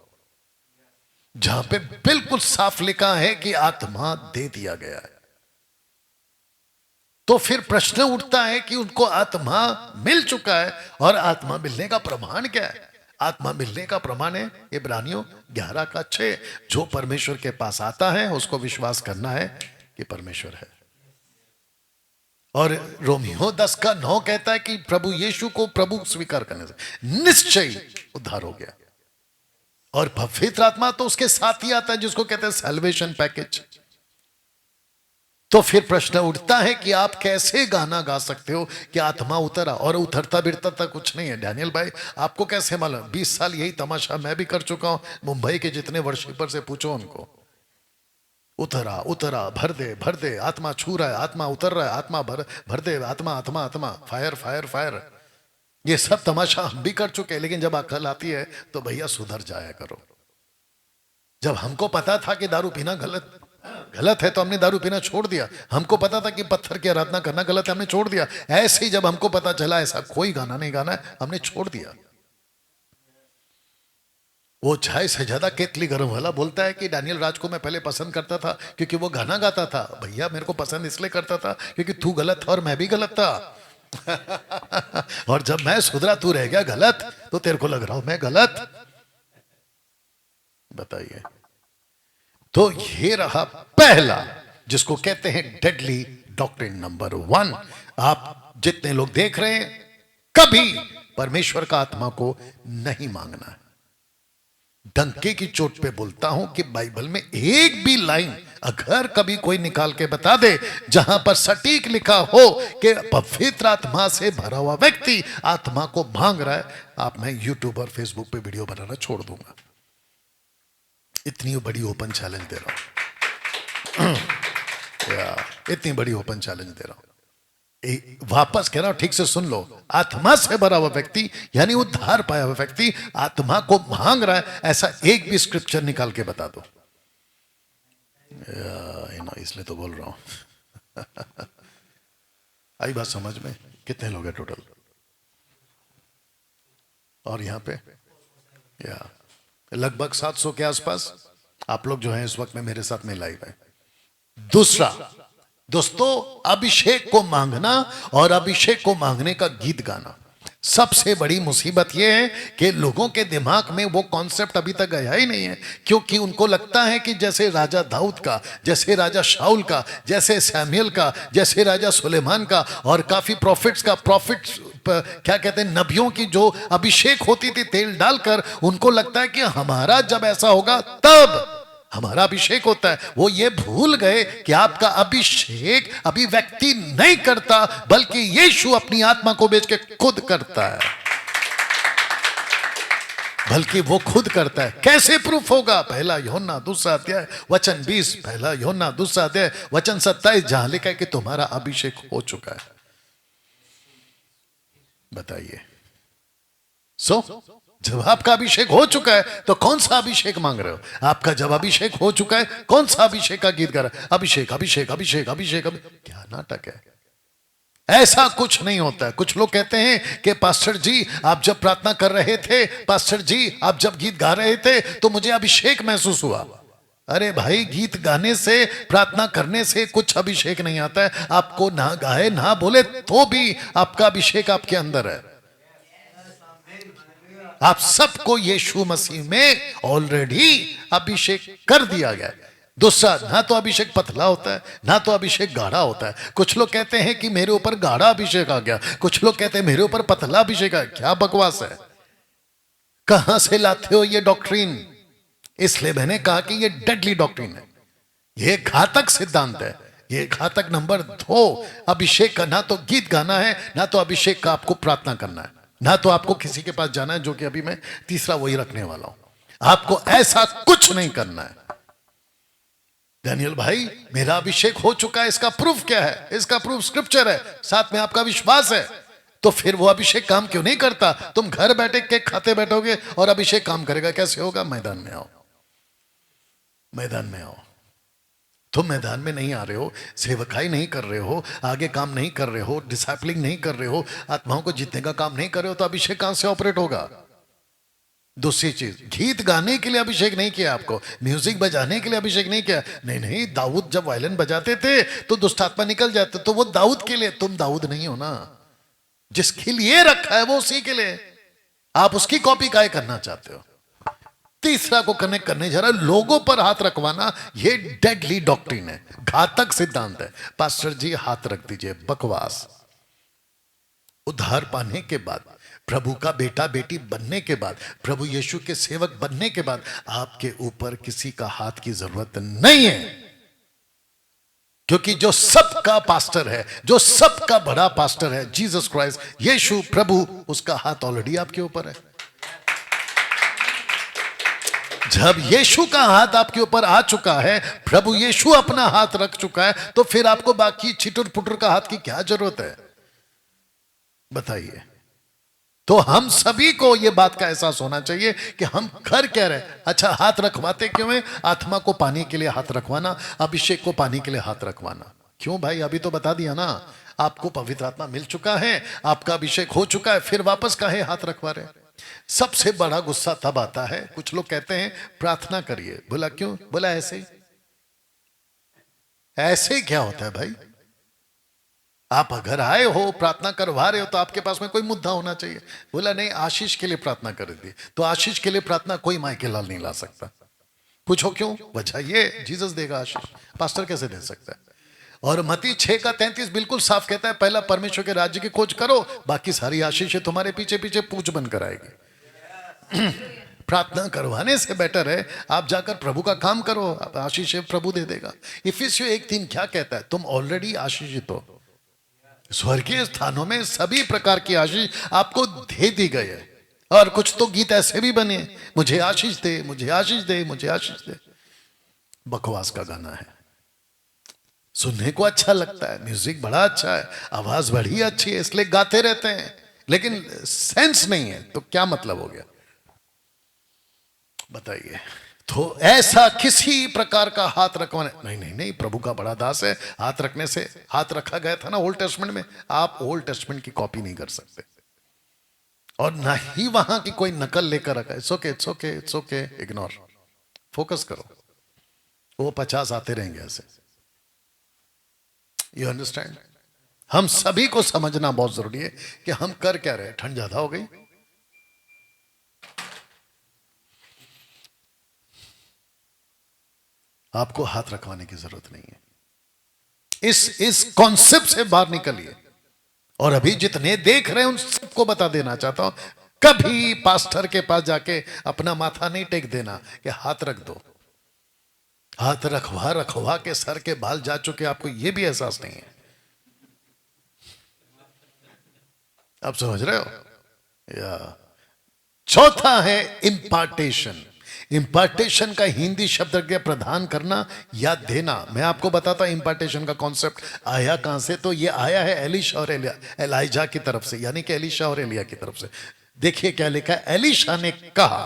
A: जहां पे बिल्कुल साफ लिखा है कि आत्मा दे दिया गया है। तो फिर प्रश्न उठता है कि उनको आत्मा मिल चुका है, और आत्मा मिलने का प्रमाण क्या है? आत्मा मिलने का प्रमाण है इब्रानियों 11:6, जो परमेश्वर के पास आता है उसको विश्वास करना है कि परमेश्वर है। और रोमियो 10:9 कहता है कि प्रभु यीशु को प्रभु स्वीकार करने से निश्चय उद्धार हो गया। और पवित्र आत्मा तो उसके साथ ही आता है, जिसको कहते हैं सैल्वेशन पैकेज। तो फिर प्रश्न उठता है कि आप कैसे गाना गा सकते हो कि आत्मा उतरा, और उतरता बिरता कुछ नहीं है। डैनियल भाई, आपको कैसे मालूम? 20 साल यही तमाशा मैं भी कर चुका हूं। मुंबई के जितने वर्शिपर से पूछो उनको, उतरा उतरा, भर दे, आत्मा छू रहा है, आत्मा उतर रहा है, आत्मा भर दे, आत्मा आत्मा आत्मा, फायर फायर फायर। ये सब तमाशा हम भी कर चुके हैं, लेकिन जब अकल आती है तो भैया सुधर जाया करो। जब हमको पता था कि दारू पीना गलत है तो हमने दारू पीना छोड़ दिया। हमको पता था कि पत्थर की आराधना करना गलत है, हमने छोड़ दिया। ऐसे ही जब हमको पता चला ऐसा कोई गाना नहीं गाना है, हमने छोड़ दिया। वो चाय से ज्यादा केतली गर्म वाला बोलता है कि डैनियल राज को मैं पहले पसंद करता था क्योंकि वो गाना गाता था। भैया मेरे को पसंद इसलिए करता था क्योंकि तू गलत था और मैं भी गलत था। और जब मैं सुधरा तू रह गया गलत, तो तेरे को लग रहा हूं मैं गलत। बताइए। तो ये रहा पहला, जिसको कहते हैं डेडली डॉक्ट्रिन नंबर 1। आप जितने लोग देख रहे हैं, कभी परमेश्वर का आत्मा को नहीं मांगना है। डंके की चोट पे बोलता हूं कि बाइबल में एक भी लाइन अगर कभी कोई निकाल के बता दे जहां पर सटीक लिखा हो कि पवित्र आत्मा से भरा हुआ व्यक्ति आत्मा को मांग रहा है, आप मैं यूट्यूब और फेसबुक पे वीडियो बनाना छोड़ दूंगा। इतनी बड़ी ओपन चैलेंज दे रहा हूं। इतनी बड़ी ओपन चैलेंज दे रहा हूं। वापस कह रहा हूं, ठीक से सुन लो। आत्मा से भरा हुआ व्यक्ति यानी उद्धार पाया हुआ व्यक्ति आत्मा को मांग रहा है, ऐसा एक भी स्क्रिप्चर निकाल के बता दो। इसलिए तो बोल रहा हूं। आई बात समझ में? कितने लोग हैं टोटल? और यहां पे लगभग 700 के आसपास आप लोग जो हैं इस वक्त में मेरे साथ में लाइव है। दूसरा दोस्तों, अभिषेक को मांगना और अभिषेक को मांगने का गीत गाना। सबसे बड़ी मुसीबत यह है कि लोगों के दिमाग में वो कॉन्सेप्ट अभी तक गया ही नहीं है, क्योंकि उनको लगता है कि जैसे राजा दाऊद का, जैसे राजा शाऊल का, जैसे सैमुएल का, जैसे राजा सुलेमान का और काफी प्रॉफिट्स का, क्या कहते हैं, नबियों की जो अभिषेक होती थी तेल डालकर, उनको लगता है कि हमारा जब ऐसा होगा तब हमारा अभिषेक होता है। वो ये भूल गए कि आपका अभिषेक अभी व्यक्ति नहीं करता, बल्कि यीशु अपनी आत्मा को बेच के खुद करता है। बल्कि वो खुद करता है। कैसे प्रूफ होगा? पहला यूहन्ना 2 अध्याय वचन 20, पहला यूहन्ना 2 अध्याय वचन 27, जहां लिखा है कि तुम्हारा अभिषेक हो चुका है। बताइए। जब आपका अभिषेक हो चुका है तो कौन सा अभिषेक मांग रहे हो? आपका जब अभिषेक हो चुका है, कौन सा अभिषेक का गीत गा रहा है? अभिषेक अभिषेक अभिषेक अभिषेक। क्या नाटक है? ऐसा कुछ नहीं होता है। कुछ लोग कहते हैं कि पास्टर जी आप जब प्रार्थना कर रहे थे, पास्टर जी आप जब गीत गा रहे थे तो मुझे अभिषेक महसूस हुआ। अरे भाई, गीत गाने से, प्रार्थना करने से कुछ अभिषेक नहीं आता है। आपको ना गाए ना बोले तो भी आपका अभिषेक आपके अंदर है। आप सबको यीशु मसीह में ऑलरेडी अभिषेक कर दिया गया है। दूसरा, ना तो अभिषेक पतला होता है, ना तो अभिषेक गाढ़ा होता है। कुछ लोग कहते हैं कि मेरे ऊपर गाढ़ा अभिषेक आ गया, कुछ लोग कहते हैं मेरे ऊपर पतला अभिषेक आ गया। क्या बकवास है? कहां से लाते हो ये डॉक्ट्रिन? इसलिए मैंने कहा कि ये डेडली डॉक्ट्रिन है, ये घातक सिद्धांत है, ये घातक। नंबर 2, अभिषेक का ना तो गीत गाना है, ना तो अभिषेक का आपको प्रार्थना करना है, ना तो आपको किसी के पास जाना है, जो कि अभी मैं तीसरा वही रखने वाला हूं। आपको ऐसा कुछ नहीं करना है। डैनियल भाई, मेरा अभिषेक हो चुका है, इसका प्रूफ क्या है? इसका प्रूफ स्क्रिप्चर है, साथ में आपका विश्वास है। तो फिर वो अभिषेक काम क्यों नहीं करता? तुम घर बैठे केक खाते बैठोगे और अभिषेक काम करेगा? कैसे होगा? मैदान में आओ, मैदान में आओ। तुम मैदान में नहीं आ रहे हो, सेवकाई नहीं कर रहे हो, आगे काम नहीं कर रहे हो, डिसाइपलिंग नहीं कर रहे हो, आत्माओं को जीतने का काम नहीं कर रहे हो, तो अभिषेक कहां से ऑपरेट होगा? दूसरी चीज, गीत गाने के लिए अभिषेक नहीं किया आपको, म्यूजिक बजाने के लिए अभिषेक नहीं किया। नहीं नहीं, दाऊद जब वायलिन बजाते थे तो दुष्ट आत्मा निकल जाते, तो वो दाऊद के लिए। तुम दाऊद नहीं हो ना, जिसके लिए रखा है वो उसी के लिए। आप उसकी कॉपी काय करना चाहते हो? तीसरा को कनेक्ट करने जा रहा है, लोगों पर हाथ रखवाना। ये डेडली डॉक्ट्रिन है, घातक सिद्धांत है। पास्टर जी हाथ रख दीजिए, बकवास। उद्धार पाने के बाद, प्रभु का बेटा बेटी बनने के बाद, प्रभु यीशु के सेवक बनने के बाद आपके ऊपर किसी का हाथ की जरूरत नहीं है, क्योंकि जो सबका पास्टर है, जो सबका बड़ा पास्टर है, जीसस क्राइस्ट, यीशु प्रभु, उसका हाथ ऑलरेडी आपके ऊपर है। जब यीशु का हाथ आपके ऊपर आ चुका है, प्रभु यीशु अपना हाथ रख चुका है, तो फिर आपको बाकी छिटुर पुटुर का हाथ की क्या जरूरत है? बताइए। तो हम सभी को यह बात का एहसास होना चाहिए कि हम कर क्या रहे। अच्छा, हाथ रखवाते क्यों है? आत्मा को पाने के लिए हाथ रखवाना, अभिषेक को पाने के लिए हाथ रखवाना। क्यों भाई? अभी तो बता दिया ना, आपको पवित्र आत्मा मिल चुका है, आपका अभिषेक हो चुका है, फिर वापस काहे हाथ रखवा रहे? सबसे बड़ा गुस्सा तब आता है, कुछ लोग कहते हैं प्रार्थना करिए। बोला क्यों? बोला ऐसे। ऐसे क्या होता है भाई? आप अगर आए हो, प्रार्थना करवा रहे हो, तो आपके पास में कोई मुद्दा होना चाहिए। बोला नहीं, आशीष के लिए प्रार्थना कर दी। तो आशीष के लिए प्रार्थना कोई माइके लाल नहीं ला सकता। पूछो क्यों? वजह ये, जीसस देगा आशीष, पास्टर कैसे दे सकता है? और मत्ती 6:33 बिल्कुल साफ कहता है, पहला परमेश्वर के राज्य की खोज करो, बाकी सारी आशीष तुम्हारे पीछे पीछे पूछ बनकर आएगी। प्रार्थना करवाने से बेटर है आप जाकर प्रभु का काम करो, आशीष प्रभु दे देगा। इफिसियों 1:3 क्या कहता है? तुम ऑलरेडी आशीषित हो, स्वर्गीय स्थानों में सभी प्रकार की आशीष आपको दे दी गई है। और कुछ तो गीत ऐसे भी बने, मुझे आशीष दे, मुझे आशीष दे, मुझे आशीष दे। बकवास का गाना है, सुनने को अच्छा लगता है, म्यूजिक बड़ा अच्छा है, आवाज बड़ी अच्छी है, इसलिए गाते रहते हैं, लेकिन सेंस नहीं है, तो क्या मतलब हो गया? बताइए। तो ऐसा किसी प्रकार का हाथ रखवाने नहीं, नहीं नहीं, प्रभु का बड़ा दास है, हाथ रखने से, हाथ रखा गया था ना ओल्ड टेस्टमेंट में, आप ओल्ड टेस्टमेंट की कॉपी नहीं कर सकते, और ना ही वहां की कोई नकल लेकर रखा है। It's okay, it's okay, it's okay, ignore, focus करो, वो 50 आते रहेंगे ऐसे। You understand? हम सभी को समझना बहुत जरूरी है कि हम कर क्या रहे। ठंड ज्यादा हो गई, आपको हाथ रखवाने की जरूरत नहीं है। इस कॉन्सेप्ट से बाहर निकलिए। और अभी जितने देख रहे हैं उन सबको बता देना चाहता हूं, कभी पास्टर के पास जाके अपना माथा नहीं टेक देना कि हाथ रख दो। हाथ रखवा रखवा के सर के बाल जा चुके, आपको यह भी एहसास नहीं है। आप समझ रहे हो? या चौथा है इंपार्टेशन। इंपार्टेशन का हिंदी शब्द गया प्रदान करना या देना। मैं आपको बताता हूं इंपार्टेशन का कॉन्सेप्ट आया कहां से। तो ये आया है एलिशा और एलाइजा की तरफ से, यानी कि एलिशा और एलिया की तरफ से। देखिए क्या लिखा है। एलिशा ने कहा,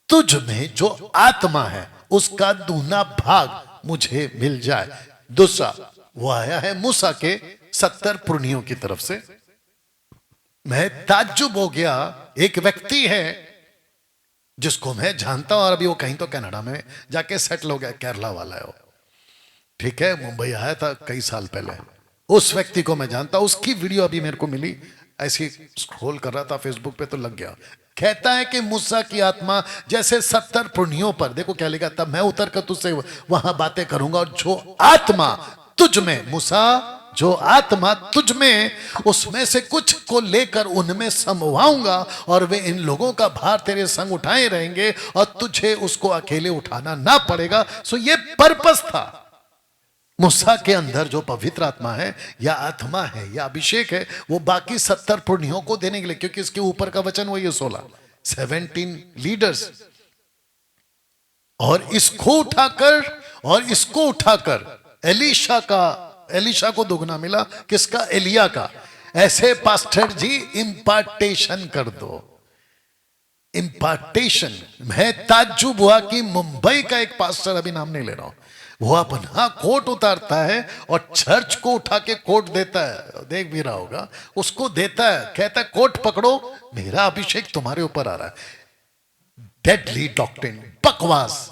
A: तुझ में जो आत्मा है उसका दूना भाग मुझे मिल जाए। दूसरा वो आया है मूसा के 70 पुरनियों की तरफ से। मैं ताज्जुब हो गया, एक व्यक्ति है जिसको मैं जानता हूं, और अभी वो कहीं तो कनाडा में जाके सेटल हो गया, केरला वाला है वो, ठीक है, मुंबई आया था कई साल पहले। उस व्यक्ति को मैं जानता हूं, उसकी वीडियो अभी मेरे को मिली, ऐसी स्क्रॉल कर रहा था फेसबुक पे तो लग गया। कहता है कि मूसा की आत्मा जैसे 70 पुरनियों पर, देखो क्या लिखा, तब मैं उतर कर तुझसे वहां बातें करूंगा, और जो आत्मा तुझ में, मूसा जो आत्मा तुझ में, उसमें से कुछ को लेकर उनमें समवाऊंगा और वे इन लोगों का भार तेरे संग उठाए रहेंगे और तुझे उसको अकेले उठाना ना पड़ेगा। सो ये पर्पस था। मूसा के अंदर जो पवित्र आत्मा है या आत्मा है या अभिषेक है, वो बाकी 70 पुण्यों को देने के लिए, क्योंकि इसके ऊपर का वचन वही है 17 लीडर्स। और इसको उठाकर एलीशा को दुगना मिला। किसका? एलिया का। ऐसे पास्टर जी इंपार्टेशन कर दो। इंपार्टेशन। मैं ताज्जुब हुआ कि मुंबई का एक पास्टर, अभी नाम नहीं ले रहा हूं, वो अपना कोट उतारता है और चर्च को उठा के कोट देता है, देख भी रहा होगा, उसको देता है, कहता है कोट पकड़ो, मेरा अभिषेक तुम्हारे ऊपर आ रहा है। डेडली डॉक्ट्रिन, बकवास।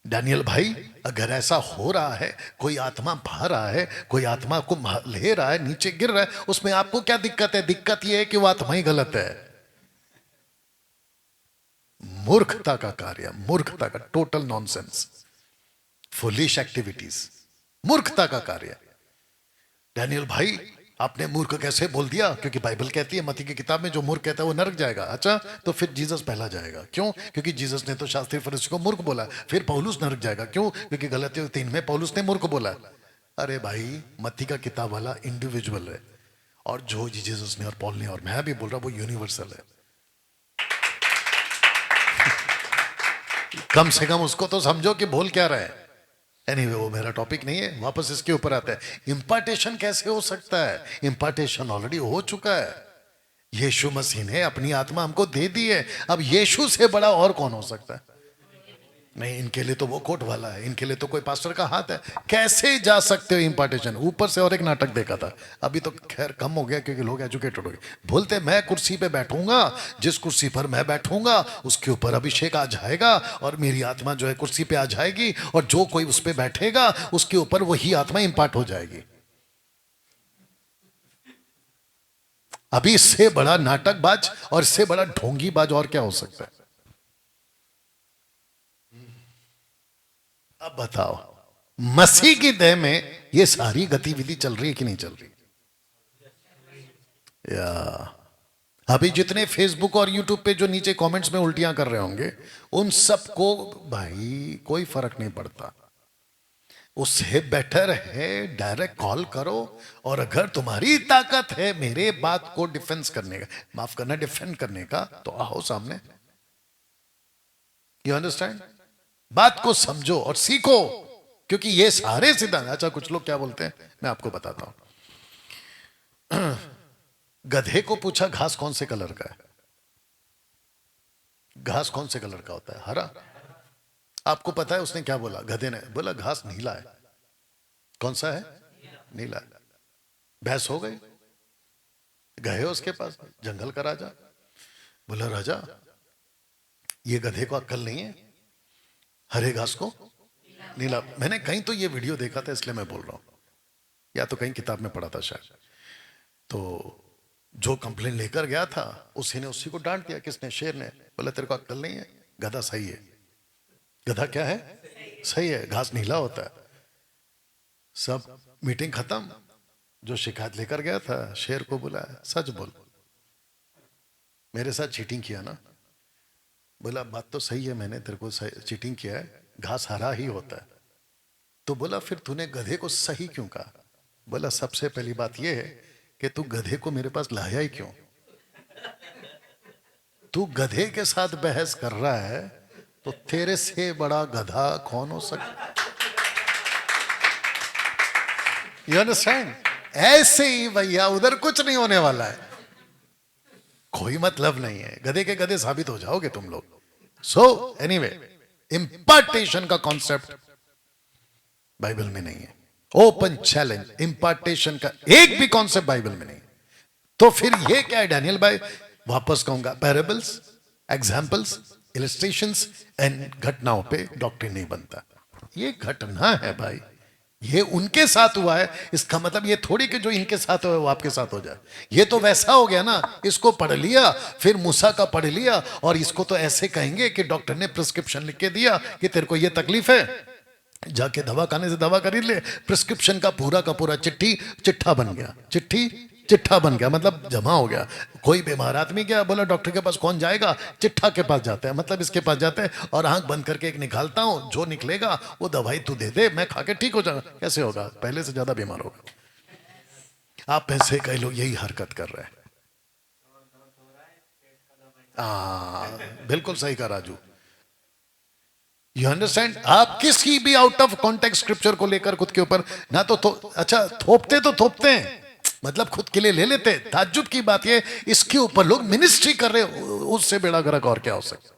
A: डैनियल भाई, अगर ऐसा हो रहा है, कोई आत्मा भा रहा है, कोई आत्मा को ले रहा है, नीचे गिर रहा है, उसमें आपको क्या दिक्कत है? दिक्कत यह है कि वो आत्मा ही गलत है। मूर्खता का कार्य, मूर्खता का, टोटल नॉनसेंस, फुलिश एक्टिविटीज, मूर्खता का कार्य। डैनियल भाई, आपने मूर्ख कैसे बोल दिया? क्योंकि बाइबल कहती है, मत्ती की किताब में, जो मूर्ख कहता है वो नरक जाएगा। अच्छा, तो फिर जीसस पहला जाएगा। क्यों? क्योंकि जीसस ने तो शास्त्री फरीसी को मूर्ख बोला। फिर पौलुस नरक जाएगा। क्यों? क्योंकि गलातियों 3 में पौलुस ने मूर्ख बोला। अरे भाई, मत्ती का किताब वाला इंडिविजुअल है, और जो जीसस ने और पॉल ने और मैं भी बोल रहा हूं, वो यूनिवर्सल है। कम से कम उसको तो समझो कि बोल क्या रहा है। एनीवे, वो मेरा टॉपिक नहीं है, वापस इसके ऊपर आता है। इंपार्टेशन कैसे हो सकता है? इंपार्टेशन ऑलरेडी हो चुका है। यीशु मसीह ने अपनी आत्मा हमको दे दी है। अब यीशु से बड़ा और कौन हो सकता है? नहीं, इनके लिए तो वो कोट वाला है, इनके लिए तो कोई पास्टर का हाथ है। कैसे जा सकते हो इंपार्टेशन? ऊपर से और एक नाटक देखा था, अभी तो खैर कम हो गया क्योंकि लोग एजुकेटेड हो गए। बोलते मैं कुर्सी पे बैठूंगा, जिस कुर्सी पर मैं बैठूंगा उसके ऊपर अभिषेक आ जाएगा और मेरी आत्मा जो है कुर्सी पे आ जाएगी, और जो कोई उस पर बैठेगा उसके ऊपर वही आत्मा इंपार्ट हो जाएगी। अभी इससे बड़ा नाटकबाज और इससे बड़ा ढोंगीबाज और क्या हो सकता है? अब बताओ, मसीह की देह में ये सारी गतिविधि चल रही है कि नहीं चल रही? या अभी जितने फेसबुक और यूट्यूब पे जो नीचे कमेंट्स में उल्टियां कर रहे होंगे, उन सबको भाई कोई फर्क नहीं पड़ता। उससे बेटर है डायरेक्ट कॉल करो, और अगर तुम्हारी ताकत है मेरे बात को डिफेंस करने का, माफ करना, डिफेंड करने का, तो आओ सामने। You understand? बात को समझो और सीखो, क्योंकि ये सारे सिद्धांत। अच्छा, कुछ लोग क्या बोलते हैं मैं आपको बताता हूं। गधे को पूछा घास कौन से कलर का है? घास कौन से कलर का होता है? हरा। आपको पता है उसने क्या बोला? गधे ने बोला घास नीला है। कौन सा है? नीला। बहस हो गई। गए उसके पास, जंगल का राजा। बोला राजा, ये गधे को अक्ल नहीं है, हरे घास को नीला। मैंने कहीं तो ये वीडियो देखा था, इसलिए मैं बोल रहा हूं, या तो कहीं किताब में पढ़ा था शायद। तो जो कंप्लेन लेकर गया था उसी ने उसी को डांट दिया। किसने? शेर ने। बोला तेरे को अक्ल नहीं है, गधा सही है। गधा क्या है? सही है, घास नीला होता है। सब मीटिंग खत्म। जो शिकायत लेकर गया था शेर को बोला, सच बोल, मेरे साथ चीटिंग किया ना? बोला बात तो सही है, मैंने तेरे को चीटिंग किया है, घास हरा ही होता है। तो बोला फिर तूने गधे को सही क्यों कहा? बोला सबसे पहली बात यह है कि तू गधे को मेरे पास लाया ही क्यों? तू गधे के साथ बहस कर रहा है, तो तेरे से बड़ा गधा कौन हो सकता? You understand? ऐसे ही भैया, उधर कुछ नहीं होने वाला है, कोई मतलब नहीं है। गधे के गधे साबित हो जाओगे तुम लोग। सो एनीवे, इंपार्टेशन का कॉन्सेप्ट बाइबल में नहीं है। ओपन चैलेंज, इंपार्टेशन का एक भी कॉन्सेप्ट बाइबल में नहीं। तो फिर ये क्या है डैनियल भाई? वापस कहूंगा, पैराबल्स, एग्जाम्पल्स, इलस्ट्रेशंस एंड घटनाओं पे डॉक्ट्रिन नहीं बनता। ये घटना है भाई, ये उनके साथ हुआ है, इसका मतलब ये थोड़ी कि जो इनके साथ हुआ है वो आपके साथ हो जाए। ये तो वैसा हो गया ना, इसको पढ़ लिया, फिर मूसा का पढ़ लिया, और इसको तो ऐसे कहेंगे कि डॉक्टर ने प्रिस्क्रिप्शन लिख के दिया कि तेरे को ये तकलीफ है, जाके दवा खाने से दवा खरीद ले, प्रिस्क्रिप्शन का पूरा चिट्ठी चिट्ठा बन गया, चिट्ठी चिट्ठा बन गया, मतलब जमा हो गया। कोई बीमार आदमी क्या बोला, डॉक्टर के पास कौन जाएगा, चिट्ठा के पास जाते हैं, मतलब इसके पास जाते हैं और आंख बंद करके एक निकालता हूं, जो निकलेगा वो दवाई तू दे दे, मैं खा के ठीक हो जाऊंगा। कैसे होगा, पहले से ज्यादा बीमार होगा। आप में से कई लोग यही हरकत कर रहे हैं। बिल्कुल सही कहा राजू। यू अंडरस्टैंड, आप किसी भी आउट ऑफ कॉन्टेक्स्ट स्क्रिप्चर को लेकर खुद के ऊपर ना तो अच्छा थोपते तो थोपते हैं, मतलब खुद के लिए ले लेते। ताज्जुब की बात ये, इसके ऊपर लोग मिनिस्ट्री कर रहे, उससे बेड़ा गर्क और क्या हो सकता।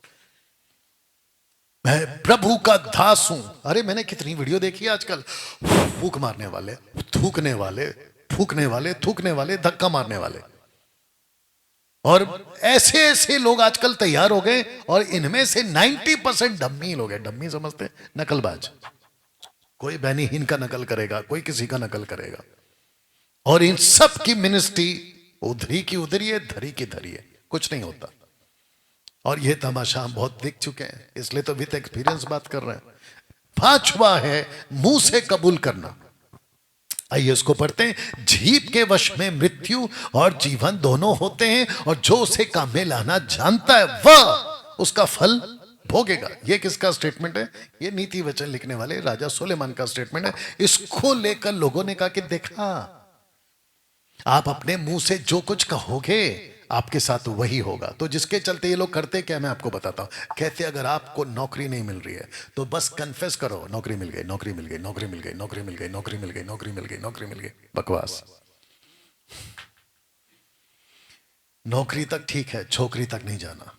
A: मैं प्रभु का दास हूं। अरे मैंने कितनी वीडियो देखी है आजकल, फूक मारने वाले, थूकने वाले, फूकने वाले, थूकने वाले, धक्का मारने वाले, और ऐसे ऐसे लोग आजकल तैयार हो गए। और इनमें से 90% डम्मी लोग हैं। डम्मी समझते, नकलबाज। कोई बैनीहीन का नकल करेगा, कोई किसी का नकल करेगा, और इन सब की मिनिस्ट्री उधरी की उधरी है, धरी की धरी है, कुछ नहीं होता। और ये तमाशा हम बहुत देख चुके हैं, इसलिए तो विद एक्सपीरियंस बात कर रहे हैं। पांचवा है मुंह से कबूल करना। आइए इसको पढ़ते हैं। जीभ के वश में मृत्यु और जीवन दोनों होते हैं, और जो उसे काम में लाना जानता है वह उसका फल भोगेगा। ये किसका स्टेटमेंट है, ये नीति वचन लिखने वाले राजा सुलेमान का स्टेटमेंट है। इसको लेकर लोगों ने कहा कि देखा, आप अपने मुंह से जो कुछ कहोगे आपके साथ वही होगा। तो जिसके चलते ये लोग करते क्या, मैं आपको बताता हूं। कहते अगर आपको नौकरी नहीं मिल रही है तो बस कन्फेस करो, नौकरी मिल गई, नौकरी मिल गई, नौकरी मिल गई, नौकरी मिल गई, नौकरी मिल गई, नौकरी मिल गई, नौकरी मिल गई। बकवास। नौकरी तक ठीक है, छोकरी तक नहीं जाना।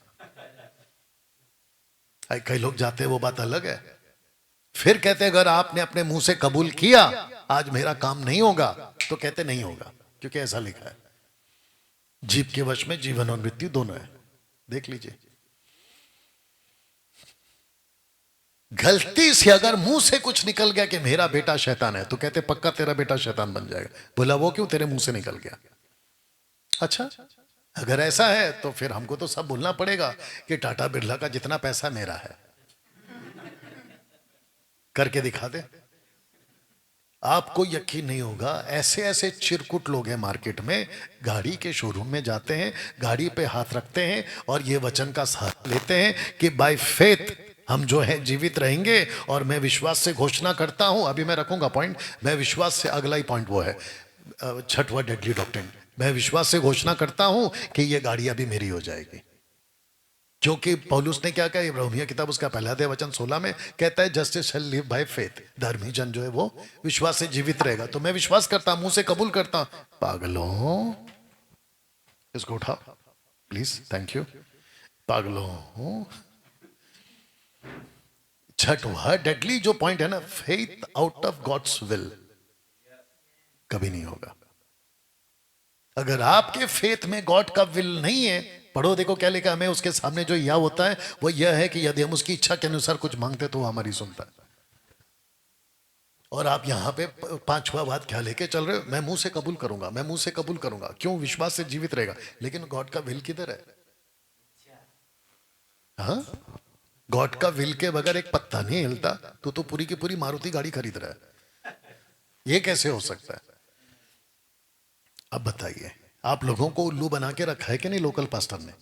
A: कई लोग जाते हैं, वो बात अलग है। फिर कहते अगर आपने अपने मुंह से कबूल किया आज मेरा काम नहीं होगा, तो कहते नहीं होगा, क्योंकि ऐसा लिखा है जीभ के वश में जीवन और मृत्यु दोनों है। देख लीजिए, गलती से अगर मुंह से कुछ निकल गया कि मेरा बेटा शैतान है, तो कहते पक्का तेरा बेटा शैतान बन जाएगा। बोला वो क्यों, तेरे मुंह से निकल गया। अच्छा, अगर ऐसा है तो फिर हमको तो सब बोलना पड़ेगा कि टाटा बिरला का जितना पैसा मेरा है, करके दिखा दे। आपको यकीन नहीं होगा, ऐसे ऐसे चिरकुट लोग हैं मार्केट में, गाड़ी के शोरूम में जाते हैं, गाड़ी पे हाथ रखते हैं और ये वचन का सहारा लेते हैं कि बाय फेथ हम जो है जीवित रहेंगे। और मैं विश्वास से घोषणा करता हूं, अभी मैं रखूंगा पॉइंट, मैं विश्वास से, अगला ही पॉइंट वो है छठवां डेडली डॉक्ट्रिन। मैं विश्वास से घोषणा करता हूं कि ये गाड़ी अभी मेरी हो जाएगी, क्योंकि पौलुस ने क्या कहा, रोमियो किताब उसका पहला अध्याय वचन 16 में कहता है justice shall live by faith. धर्मी जन जो है वो विश्वास से जीवित रहेगा। तो मैं विश्वास करता, मुंह से कबूल करता। पागलों, इसको उठाओ प्लीज, थैंक यू। पागलों, छठवां डेडली जो पॉइंट है ना, faith out of God's will कभी नहीं होगा। अगर आपके फेथ में गॉड का विल नहीं है, पढ़ो देखो क्या लिखा, हमें उसके सामने जो यह होता है वो यह है कि यदि हम उसकी इच्छा के अनुसार कुछ मांगते तो वो हमारी सुनता है। और आप यहां पे पांचवा बात क्या लेके चल रहे हो, मैं मुंह से कबूल करूंगा, मैं मुंह से कबूल करूंगा, क्यों, विश्वास से जीवित रहेगा। लेकिन गॉड का विल किधर है? हाँ, गॉड का विल के बगैर एक पत्ता नहीं हिलता। तो पूरी की पूरी मारुति गाड़ी खरीद रहा है, ये कैसे हो सकता है? अब बताइए, आप लोगों को उल्लू बना के रखा है कि नहीं लोकल पास्टर ने?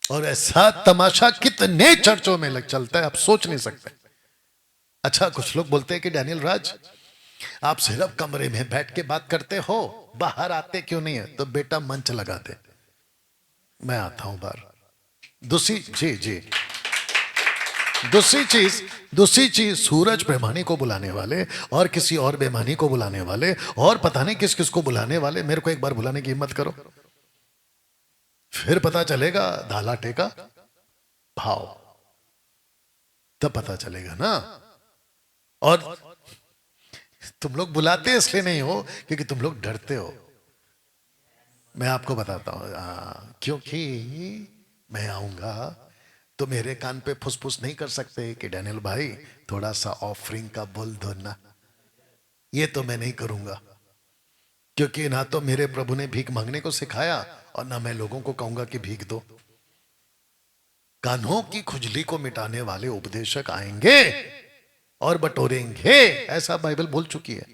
A: और ऐसा तमाशा कितने चर्चों में लग चलता है, आप सोच नहीं सकते। अच्छा, कुछ लोग बोलते हैं कि डैनियल राज आप सिर्फ कमरे में बैठ के बात करते हो, बाहर आते क्यों नहीं है? तो बेटा मंच लगा दे, मैं आता हूं बाहर। दूसरी जी दूसरी चीज सूरज बेमानी को बुलाने वाले और किसी और बेमानी को बुलाने वाले और पता नहीं किस किस को बुलाने वाले, मेरे को एक बार बुलाने की हिम्मत करो, फिर पता चलेगा दालाटे का भाव, तब पता चलेगा ना। और तुम लोग बुलाते इसलिए नहीं हो क्योंकि तुम लोग डरते हो। मैं आपको बताता हूं, क्योंकि मैं आऊंगा तो मेरे कान पे फुसफुस नहीं कर सकते कि डैनियल भाई थोड़ा सा ऑफरिंग का बोल दो ना। ये तो मैं नहीं करूंगा, क्योंकि ना तो मेरे प्रभु ने भीख मांगने को सिखाया और ना मैं लोगों को कहूंगा कि भीख दो। कान्हों की खुजली को मिटाने वाले उपदेशक आएंगे और बटोरेंगे, ऐसा बाइबल बोल चुकी है।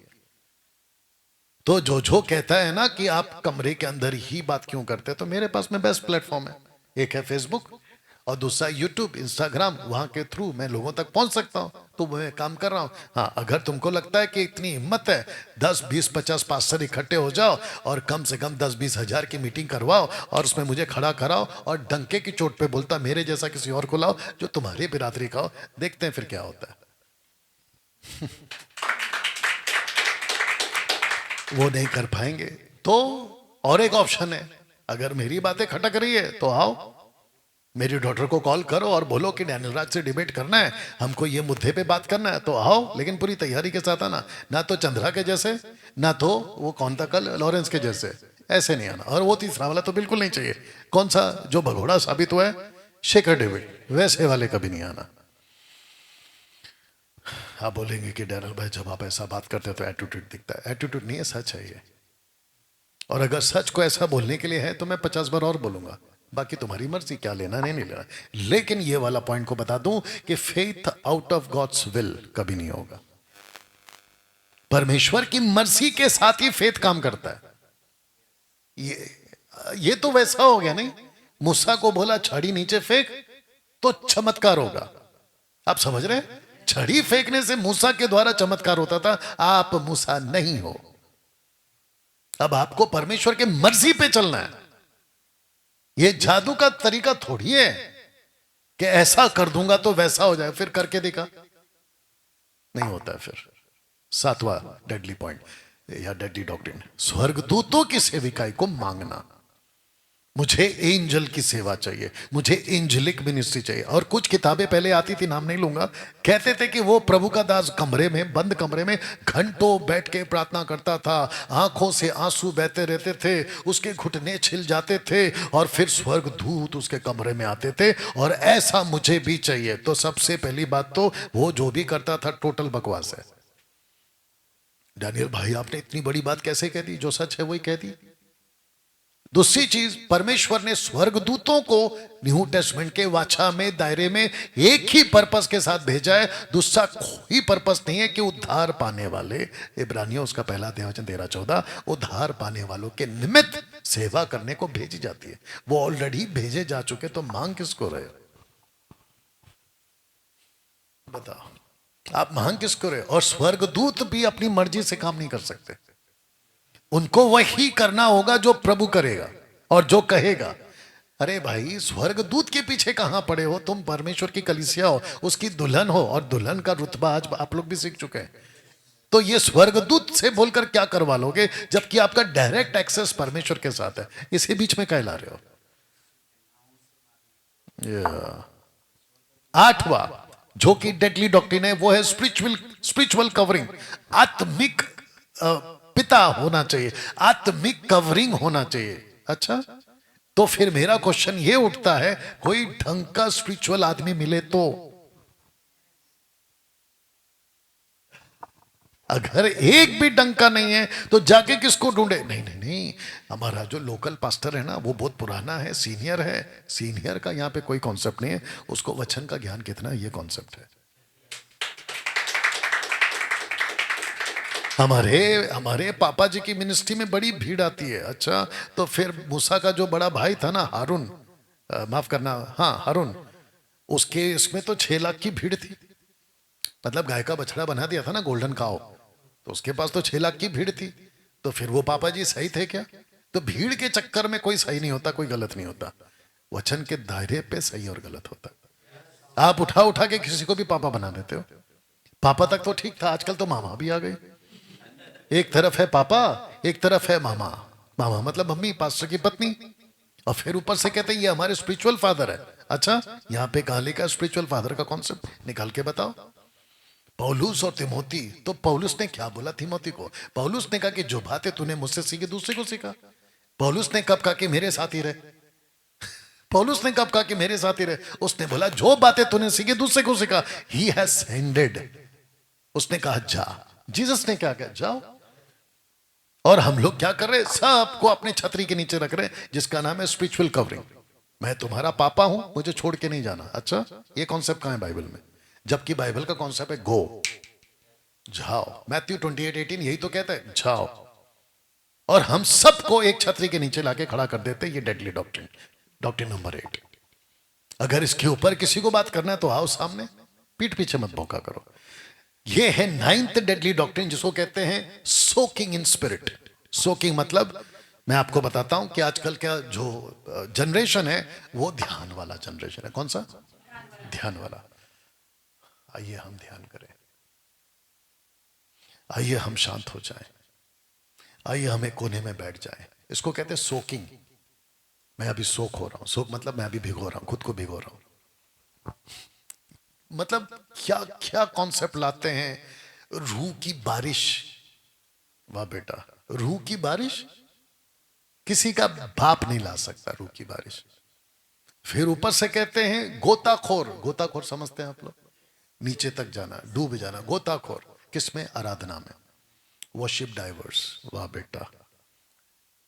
A: तो जो कहता है ना कि आप कमरे के अंदर ही बात क्यों करते हैं, तो मेरे पास में बेस्ट प्लेटफॉर्म है। एक है फेसबुक और दूसरा यूट्यूब, इंस्टाग्राम। वहां के थ्रू मैं लोगों तक पहुंच सकता हूं, तो मैं काम कर रहा हूं। हाँ, अगर तुमको लगता है कि इतनी हिम्मत है, 10 20 50 पास्टर इकट्ठे हो जाओ और कम से कम 10 20 हजार की मीटिंग करवाओ और उसमें मुझे खड़ा कराओ और डंके की चोट पे बोलता मेरे जैसा किसी और को लाओ जो तुम्हारी बिरादरी का हो, देखते हैं फिर क्या होता है। वो नहीं कर पाएंगे। तो और एक ऑप्शन है, अगर मेरी बातें खटक रही है तो आओ, मेरी डॉटर को कॉल करो और बोलो कि डैनियल राज से डिबेट करना है, हमको ये मुद्दे पे बात करना है, तो आओ, लेकिन पूरी तैयारी के साथ आना। ना तो चंद्रा के जैसे, ना तो वो कौन था कल, लॉरेंस के जैसे, ऐसे नहीं आना। और वो तीसरा वाला तो बिल्कुल नहीं चाहिए, कौन सा जो भगोड़ा साबित हुआ है, शेखर डेविड, वैसे वाले कभी नहीं आना। आप बोलेंगे कि डैनियल भाई जब आप ऐसा बात करते हो तो एटीट्यूड दिखता है। एटीट्यूड नहीं है, सच है ये। और अगर सच को ऐसा बोलने के लिए है तो मैं 50 बार और बोलूंगा, बाकी तुम्हारी मर्जी, क्या लेना नहीं लेना। लेकिन ये वाला पॉइंट को बता दूं कि faith out of God's will कभी नहीं होगा। परमेश्वर की मर्जी के साथ ही फेथ काम करता है। ये तो वैसा हो गया नहीं, मूसा को बोला छड़ी नीचे फेंक तो चमत्कार होगा। आप समझ रहे हैं, छड़ी फेंकने से मूसा के द्वारा चमत्कार होता था, आप मूसा नहीं हो। अब आपको परमेश्वर के मर्जी पे चलना है। ये जादू का तरीका थोड़ी है कि ऐसा कर दूंगा तो वैसा हो जाए, फिर करके देखा नहीं होता है। फिर 7वां डेडली पॉइंट या डेडली डॉक्ट्रिन, स्वर्गदूतों की सेविकाई को मांगना। मुझे एंजल की सेवा चाहिए, मुझे एंजलिक मिनिस्ट्री चाहिए। और कुछ किताबें पहले आती थी, नाम नहीं लूंगा, कहते थे कि वो प्रभु का दास कमरे में, बंद कमरे में घंटों बैठ के प्रार्थना करता था, आंखों से आंसू बहते रहते थे, उसके घुटने छिल जाते थे और फिर स्वर्गदूत उसके कमरे में आते थे। और ऐसा मुझे भी चाहिए। तो सबसे पहली बात तो वो जो भी करता था टोटल बकवास है। डैनियल भाई आपने इतनी बड़ी बात कैसे कह दी, जो सच है वही कह दी। दूसरी चीज, परमेश्वर ने स्वर्गदूतों को न्यू टेस्टमेंट के वाचा में, दायरे में एक ही पर्पस के साथ भेजा है। दूसरा कोई पर्पस नहीं है कि उद्धार पाने वाले, इब्रानियों उसका पहला अध्याय 13-14, उद्धार पाने वालों के निमित्त सेवा करने को भेजी जाती है। वो ऑलरेडी भेजे जा चुके, तो मांग किसको रहे हो? बताओ, आप मांग किसको रहे हो? और स्वर्गदूत भी अपनी मर्जी से काम नहीं कर सकते, उनको वही करना होगा जो प्रभु करेगा और जो कहेगा। अरे भाई, स्वर्गदूत के पीछे कहां पड़े हो तुम? परमेश्वर की कलीसिया हो, उसकी दुल्हन हो, और दुल्हन का रुतबा आज आप लोग भी सीख चुके हैं। तो ये स्वर्गदूत से बोलकर क्या करवा लोगे, जबकि आपका डायरेक्ट एक्सेस परमेश्वर के साथ है। इसी बीच में कहला रहे हो। 8वां जो कि डेडली डॉक्ट्रिन है, वो है स्पिरिचुअल कवरिंग। आत्मिक पिता होना चाहिए, आत्मिक कवरिंग होना चाहिए। अच्छा, तो फिर मेरा क्वेश्चन ये उठता है, कोई ढंग का स्पिरिचुअल आदमी मिले तो? अगर एक भी ढंग का नहीं है तो जाके किसको ढूंढे? नहीं नहीं नहीं, हमारा जो लोकल पास्टर है ना, वो बहुत पुराना है, सीनियर है। सीनियर का यहाँ पे कोई कॉन्सेप्ट नहीं है, उसको वचन का ज्ञान कितना है, ये कॉन्सेप्ट है। हमारे पापा जी की मिनिस्ट्री में बड़ी भीड़ आती है। अच्छा, तो फिर मूसा का जो बड़ा भाई था ना, हारून, माफ करना, हाँ हारून, उसके इसमें तो 6 लाख की भीड़ थी। मतलब गाय का बछड़ा बना दिया था ना, गोल्डन काओ, तो उसके पास तो 6 लाख की भीड़ थी। तो फिर वो पापा जी सही थे क्या? तो भीड़ के चक्कर में कोई सही नहीं होता, कोई गलत नहीं होता, वचन के दायरे पे सही और गलत होता। आप उठा उठा के किसी को भी पापा बना देते हो। पापा तक तो ठीक था, आजकल तो मामा भी आ गए। एक तरफ है पापा, एक तरफ है मामा। मामा मतलब मम्मी, पास्टर की पत्नी, और फिर ऊपर से कहते हैं ये हमारे स्पिरिचुअल फादर है। अच्छा, यहाँ पे कहाँ लिखा स्पिरिचुअल फादर का कॉन्सेप्ट? निकाल के बताओ। पौलुस और तिमोती, तो पौलुस ने क्या बोला तिमोती को? पौलुस ने कहा कि जो बातें तूने मुझसे सीखी दूसरे को सीखा। पौलुस ने कब कहा कि मेरे साथ ही रहे? पौलुस ने कब कहा कि मेरे साथ ही रहे? उसने बोला जो बातें तूने सीखी दूसरे को सीखा। ही हैज सेंडेड, उसने कहा जा। जीसस ने क्या कहा? जाओ। और हम लोग क्या कर रहे हैं? सबको अपने छतरी के नीचे रख रहे हैं, जिसका नाम है स्पिरिचुअल कवरिंग। मैं तुम्हारा पापा हूं, मुझे छोड़ के नहीं जाना। अच्छा, ये कॉन्सेप्ट कहां है बाइबल में? जबकि बाइबल का कॉन्सेप्ट है गो, जाओ। मैथ्यू 28:18 यही तो कहता है, जाओ। और हम सबको एक छतरी के नीचे लाके खड़ा कर देते हैं। ये डेडली डॉक्ट्रिन, डॉक्ट्रिन नंबर 8। अगर इसके ऊपर किसी को बात करना है तो आओ सामने, पीठ पीछे मत भौंका करो। ये है 9th डेडली डॉक्ट्रिन, जिसको कहते हैं सोकिंग इन स्पिरिट। सोकिंग मतलब, मैं आपको बताता हूं कि आजकल का जो जनरेशन है वो ध्यान वाला जनरेशन है। कौन सा? ध्यान वाला। आइए हम ध्यान करें, आइए हम शांत हो जाएं, आइए हम एक कोने में बैठ जाएं। इसको कहते हैं सोकिंग। मैं अभी सोख हो रहा हूं। सोख मतलब मैं अभी भिगो रहा हूं, खुद को भिगो रहा हूं। मतलब क्या क्या कॉन्सेप्ट लाते हैं। रूह की बारिश, वाह बेटा, रूह की बारिश किसी का बाप नहीं ला सकता, रूह की बारिश। फिर ऊपर से कहते हैं गोताखोर। गोताखोर समझते हैं आप लोग? नीचे तक जाना, डूब जाना। गोताखोर किसमें? आराधना में। वर्शिप डाइवर्स, वाह बेटा।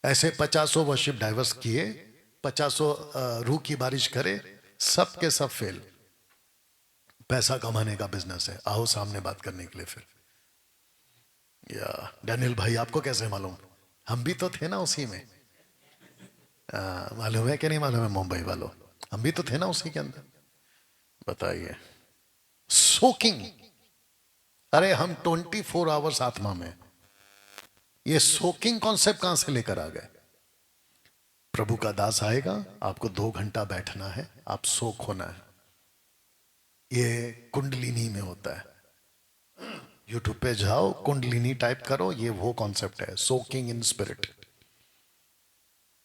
A: ऐसे 50 वर्शिप डाइवर्स किए, 50 रूह की बारिश करे, सब के सब फेल। पैसा कमाने का बिजनेस है, आओ सामने बात करने के लिए। फिर या डैनियल भाई, आपको कैसे मालूम? हम भी तो थे ना उसी में। मालूम है कि नहीं मालूम है? मुंबई वालों, हम भी तो थे ना उसी के अंदर। बताइए, सोकिंग। अरे हम 24 आवर्स आत्मा में। ये सोकिंग कॉन्सेप्ट कहां से लेकर आ गए? प्रभु का दास आएगा, आपको 2 घंटा बैठना है, आप सोख होना है। ये कुंडलिनी में होता है। यूट्यूब पे जाओ, कुंडलिनी टाइप करो, ये वो कॉन्सेप्ट है, सोकिंग इन स्पिरिट।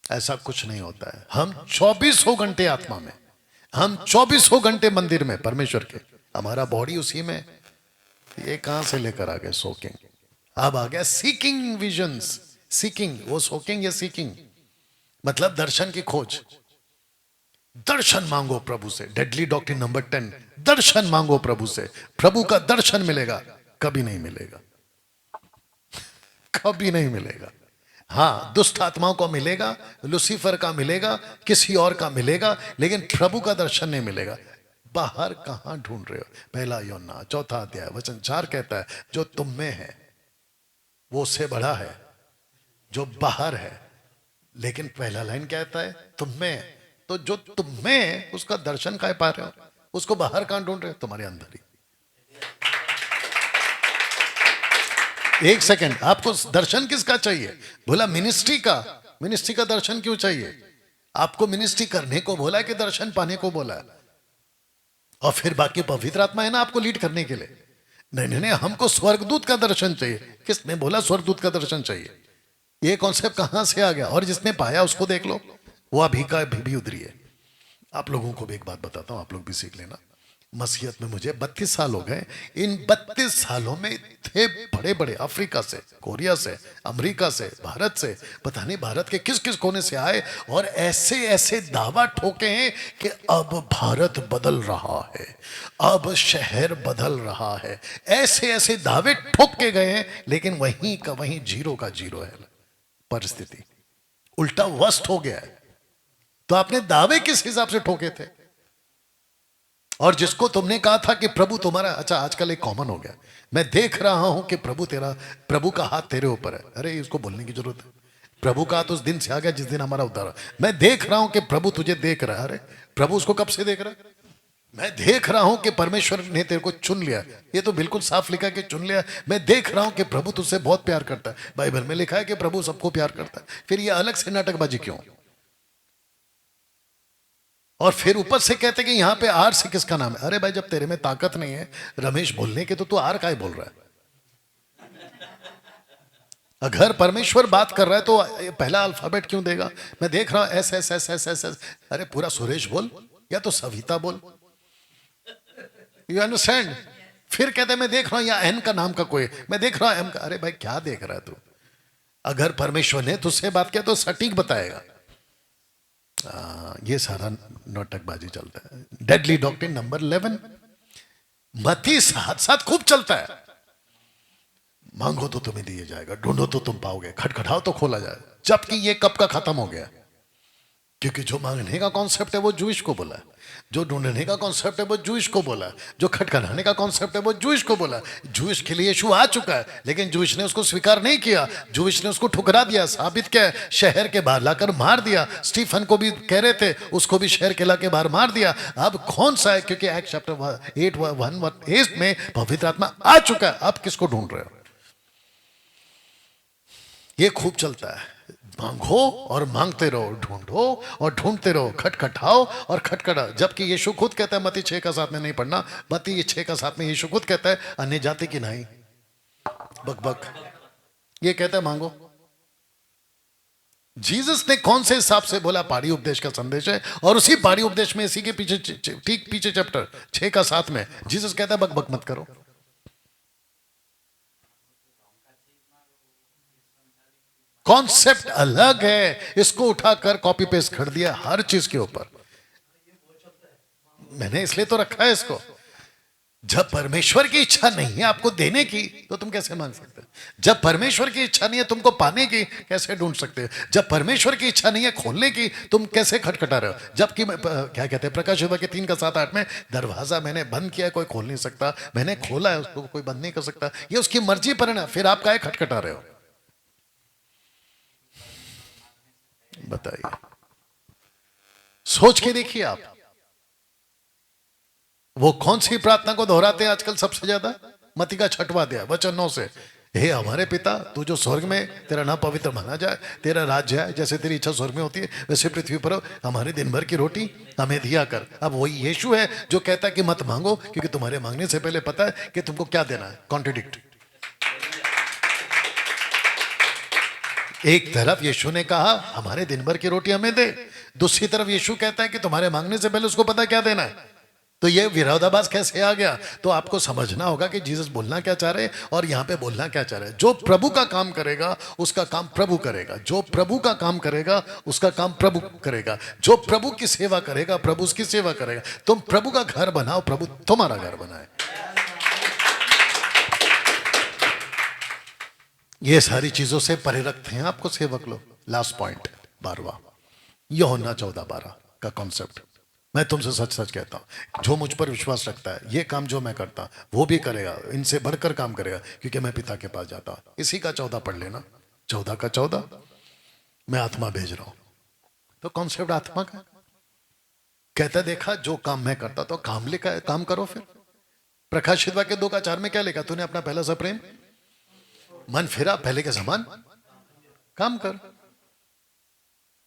A: ऐसा कुछ नहीं होता है। हम 24 घंटे आत्मा में, हम 24 घंटे मंदिर में परमेश्वर के, हमारा बॉडी उसी में। ये कहां से लेकर आ गए सोकिंग? अब आ गया सीकिंग विजन्स। सीकिंग, वो सोकिंग या सीकिंग मतलब दर्शन की खोज। दर्शन मांगो प्रभु से। डेडली डॉक्ट्रिन नंबर 10, दर्शन मांगो प्रभु से। प्रभु का दर्शन मिलेगा, कभी नहीं मिलेगा, कभी नहीं मिलेगा। हाँ, दुष्ट आत्माओं को मिलेगा, लुसीफर का मिलेगा, किसी और का मिलेगा, लेकिन प्रभु का दर्शन नहीं मिलेगा। बाहर कहां ढूंढ रहे हो? पहला यूहन्ना 4 अध्याय वचन 4 कहता है, जो तुम में है वो उससे बड़ा है जो बाहर है। लेकिन पहला लाइन कहता है तुम में। तो जो तुम में, उसका दर्शन काय पा रहे हो? उसको बाहर कहां ढूंढ रहे हो? तुम्हारे अंदर ही। एक सेकंड, आपको दर्शन किसका चाहिए? बोला मिनिस्ट्री का। मिनिस्ट्री का दर्शन क्यों चाहिए? आपको मिनिस्ट्री करने को बोला है कि दर्शन पाने को बोला है? और फिर बाकी पवित्र आत्मा है ना आपको लीड करने के लिए। नहीं नहीं नहीं, हमको स्वर्गदूत का दर्शन चाहिए। किसने बोला स्वर्गदूत का दर्शन चाहिए? ये कॉन्सेप्ट कहां से आ गया? और जिसने पाया उसको देख लो, वो अभी का भी उधरी है। आप लोगों को भी एक बात बताता हूं, आप लोग भी सीख लेना। मसीहत में मुझे 32 साल हो गए। इन 32 सालों में इतने बड़े बड़े अफ्रीका से, कोरिया से, अमेरिका से, भारत से, पता नहीं भारत के किस किस कोने से आए, और ऐसे ऐसे दावा ठोके हैं कि अब भारत बदल रहा है, अब शहर बदल रहा है। ऐसे ऐसे दावे ठोक के गए हैं, लेकिन वहीं का वहीं, जीरो का जीरो है परिस्थिति। उल्टा वर्स्ट हो गया है। तो आपने दावे किस हिसाब से ठोके थे? और जिसको तुमने कहा था कि प्रभु तुम्हारा, अच्छा आजकल एक कॉमन हो गया, मैं देख रहा हूं कि प्रभु का हाथ तेरे ऊपर है। अरे इसको बोलने की जरूरत है? प्रभु का हाथ उस दिन से आ गया जिस दिन हमारा उद्धार। मैं देख रहा हूं कि प्रभु तुझे देख रहा है। अरे प्रभु उसको कब से देख रहा है? मैं देख रहा हूं कि परमेश्वर ने तेरे को चुन लिया। ये तो बिल्कुल साफ लिखा कि चुन लिया। मैं देख रहा हूं कि प्रभु तुझसे बहुत प्यार करता है। बाइबल में लिखा है कि प्रभु सबको प्यार करता है। फिर ये अलग से नाटकबाजी क्यों? और फिर ऊपर से कहते कि यहां पे आर से किसका नाम है? अरे भाई, जब तेरे में ताकत नहीं है रमेश बोलने की, तो तू आर का ही बोल रहा है। अगर परमेश्वर बात कर रहा है तो पहला अल्फाबेट क्यों देगा? मैं देख रहा हूं S S S S S S. अरे पूरा सुरेश बोल या तो सविता बोल। You understand? फिर कहते हैं मैं देख रहा हूं या एन का नाम का कोई, मैं देख रहा हूं एम का। अरे भाई क्या देख रहा है तू? अगर परमेश्वर ने तुझसे बात किया तो सटीक बताएगा। ये सारा नौटंकबाजी चलता है। डेडली डॉक्ट्रिन नंबर 11, मती साथ साथ खूब चलता है। मांगो तो तुम्हें दिया जाएगा, ढूंढो तो तुम पाओगे, खटखटाओ तो खोला जाएगा। जबकि ये कब का खत्म हो गया? क्योंकि जो मांगने का कॉन्सेप्ट है वो जूइश को बोला, जो ढूंढने का कॉन्सेप्ट है वो जूइश को बोला, जो खटखटाने का कॉन्सेप्ट है वो जूइश को बोला। जूइश के लिए यीशु आ चुका है, लेकिन जूइश ने उसको स्वीकार नहीं किया, जूइश ने उसको ठुकरा दिया। साबित क्या है? शहर के बाहर लाकर मार दिया। स्टीफन को भी कह रहे थे, उसको भी शहर के लाके बाहर मार दिया। अब कौन सा है? क्योंकि एक्ट चैप्टर 8:1 में पवित्र आत्मा आ चुका है। अब किसको ढूंढ रहे हो? ये खूब चलता है, मांगो और मांगते रहो, ढूंढो और ढूंढते रहो, खटखटाओ और खटखटाओ। जबकि यीशु खुद कहता है, मत्ती 6:7 में नहीं पढ़ना, मत्ती 6:7 में यीशु खुद कहता है, अन्य जाति की नहीं बक बक, ये कहता है मांगो। जीसस ने कौन से हिसाब से बोला? पहाड़ी उपदेश का संदेश है, और उसी पहाड़ी उपदेश में इसी के पीछे, ठीक पीछे चैप्टर 6:7 में जीसस कहता है बक बक मत करो। कॉन्सेप्ट अलग है, इसको उठाकर कॉपी पेस्ट कर दिया हर चीज के ऊपर। मैंने इसलिए तो रखा है इसको। जब परमेश्वर की इच्छा नहीं है आपको देने की, तो तुम कैसे मांग सकते हो? जब परमेश्वर की इच्छा नहीं है तुमको पाने की, कैसे ढूंढ सकते हो? जब परमेश्वर की इच्छा नहीं है खोलने की, तुम कैसे खटखटा रहे हो? जबकि क्या कहते हैं प्रकाश के 3:7-8 में, दरवाजा मैंने बंद किया, कोई खोल नहीं सकता, मैंने खोला है, उसको कोई बंद नहीं कर सकता। ये उसकी मर्जी पर है ना, फिर आप काहे खटखटा रहे हो? बताइए, सोच के देखिए आप। वो कौन सी प्रार्थना को दोहराते हैं आजकल सबसे ज्यादा? मत्ती का 6वां अध्याय वचन 9 से, हे हमारे पिता तू जो स्वर्ग में, तेरा नाम पवित्र माना जाए, तेरा राज्य है, जैसे तेरी इच्छा स्वर्ग में होती है वैसे पृथ्वी पर हो, हमारे दिन भर की रोटी हमें दिया कर। अब वही यीशु है जो कहता है कि मत मांगो, क्योंकि तुम्हारे मांगने से पहले पता है कि तुमको क्या देना है। कॉन्ट्रडिक्ट। एक तरफ यीशु ने कहा हमारे दिन भर की रोटी हमें दे, दूसरी तरफ यीशु कहता है कि तुम्हारे मांगने से पहले उसको पता क्या देना है। तो ये विरोधाभास कैसे आ गया? तो आपको समझना होगा कि जीसस बोलना क्या चाह रहे हैं और यहां पे बोलना क्या चाह रहे हैं। जो प्रभु का काम करेगा उसका काम प्रभु करेगा, जो प्रभु का काम करेगा उसका काम प्रभु करेगा, जो प्रभु की सेवा करेगा प्रभु उसकी सेवा करेगा। तुम प्रभु का घर बनाओ, प्रभु तुम्हारा घर बनाए। ये सारी चीजों से परे रखते हैं आपको सेवक लोग। लास्ट पॉइंट 12वां, यूहन्ना 14:12 का कॉन्सेप्ट। मैं तुमसे सच सच कहता हूं, जो मुझ पर विश्वास रखता है ये काम जो मैं करता वो भी करेगा, इनसे बढ़कर काम करेगा, क्योंकि मैं पिता के पास जाता। इसी का 14 पढ़ लेना, 14 मैं आत्मा भेज रहा हूं। तो कॉन्सेप्ट आत्मा का कहता, देखा जो काम मैं करता तो काम लिखा है, काम करो। फिर प्रकाशित वाक्य 2:4 में क्या लिखा? तूने अपना पहला सा प्रेम मन फिरा, पहले के समान काम कर।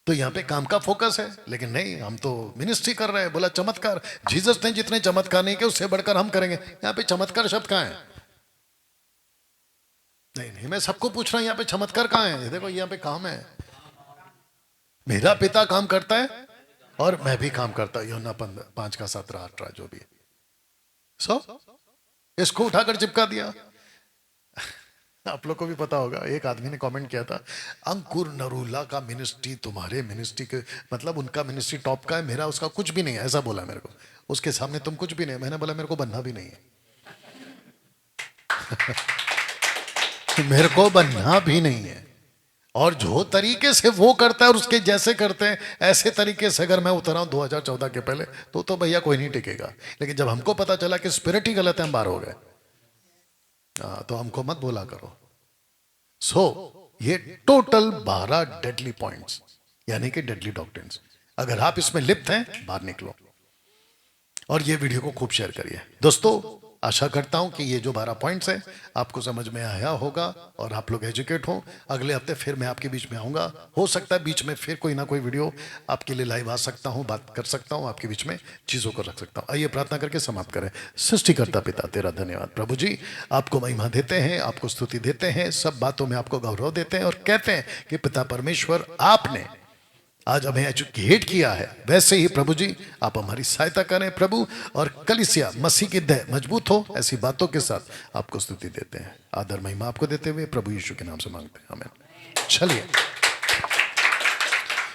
A: तो यहां पे काम का फोकस है, लेकिन नहीं, हम तो मिनिस्ट्री कर रहे हैं। बोला चमत्कार, जीसस ने जितने चमत्कार नहीं किए उससे बढ़कर हम करेंगे। यहां पे चमत्कार शब्द कहां है? नहीं, मैं सबको पूछ रहा हूं, यहां पे चमत्कार कहां है? देखो यहां पे काम है, मेरा पिता काम करता है और मैं भी काम करता हूं। यूहन्ना 5:17-18 जो भी। इसको उठाकर चिपका दिया। आप लोग को भी पता होगा, एक आदमी ने कमेंट किया था, अंकुर नरूला का मिनिस्ट्री तुम्हारे मिनिस्ट्री के, मतलब उनका मिनिस्ट्री टॉप का है, मेरा उसका कुछ भी नहीं है, ऐसा बोला मेरे को। उसके सामने तुम कुछ भी नहीं। मैंने बोला मेरे को बनना भी नहीं है। मेरे को बनना भी नहीं है। और जो तरीके से वो करता है और उसके जैसे करते हैं, ऐसे तरीके से अगर मैं उतरा हूं 2014 के पहले, तो भैया कोई नहीं टिकेगा। लेकिन जब हमको पता चला कि स्पिरिट ही गलत है, हम बाहर हो गए। तो हमको मत बोला करो। ये टोटल 12 डेडली पॉइंट्स, यानी कि डेडली डॉक्ट्रिन्स। अगर आप इसमें लिप्त हैं, बाहर निकलो और ये वीडियो को खूब शेयर करिए। दोस्तों, आशा करता हूं कि ये जो 12 पॉइंट्स हैं आपको समझ में आया होगा और आप लोग एजुकेट हो। अगले हफ्ते फिर मैं आपके बीच में आऊंगा। हो सकता है बीच में फिर कोई ना कोई वीडियो आपके लिए लाइव आ सकता हूं, बात कर सकता हूं, आपके बीच में चीज़ों को रख सकता हूं। आइए प्रार्थना करके समाप्त करें। सृष्टिकर्ता पिता, तेरा धन्यवाद प्रभु जी, आपको महिमा देते हैं, आपको स्तुति देते हैं, सब बातों में आपको गौरव देते हैं और कहते हैं कि पिता परमेश्वर, आपने आज हमें एजुकेट किया है, वैसे ही प्रभु जी आप हमारी सहायता करें प्रभु, और कलीसिया मसीह की देह मजबूत हो, ऐसी बातों के साथ आपको स्तुति देते हैं। आदर महिमा आपको देते हुए प्रभु यीशु के नाम से मांगते हैं, आमीन। चलिए।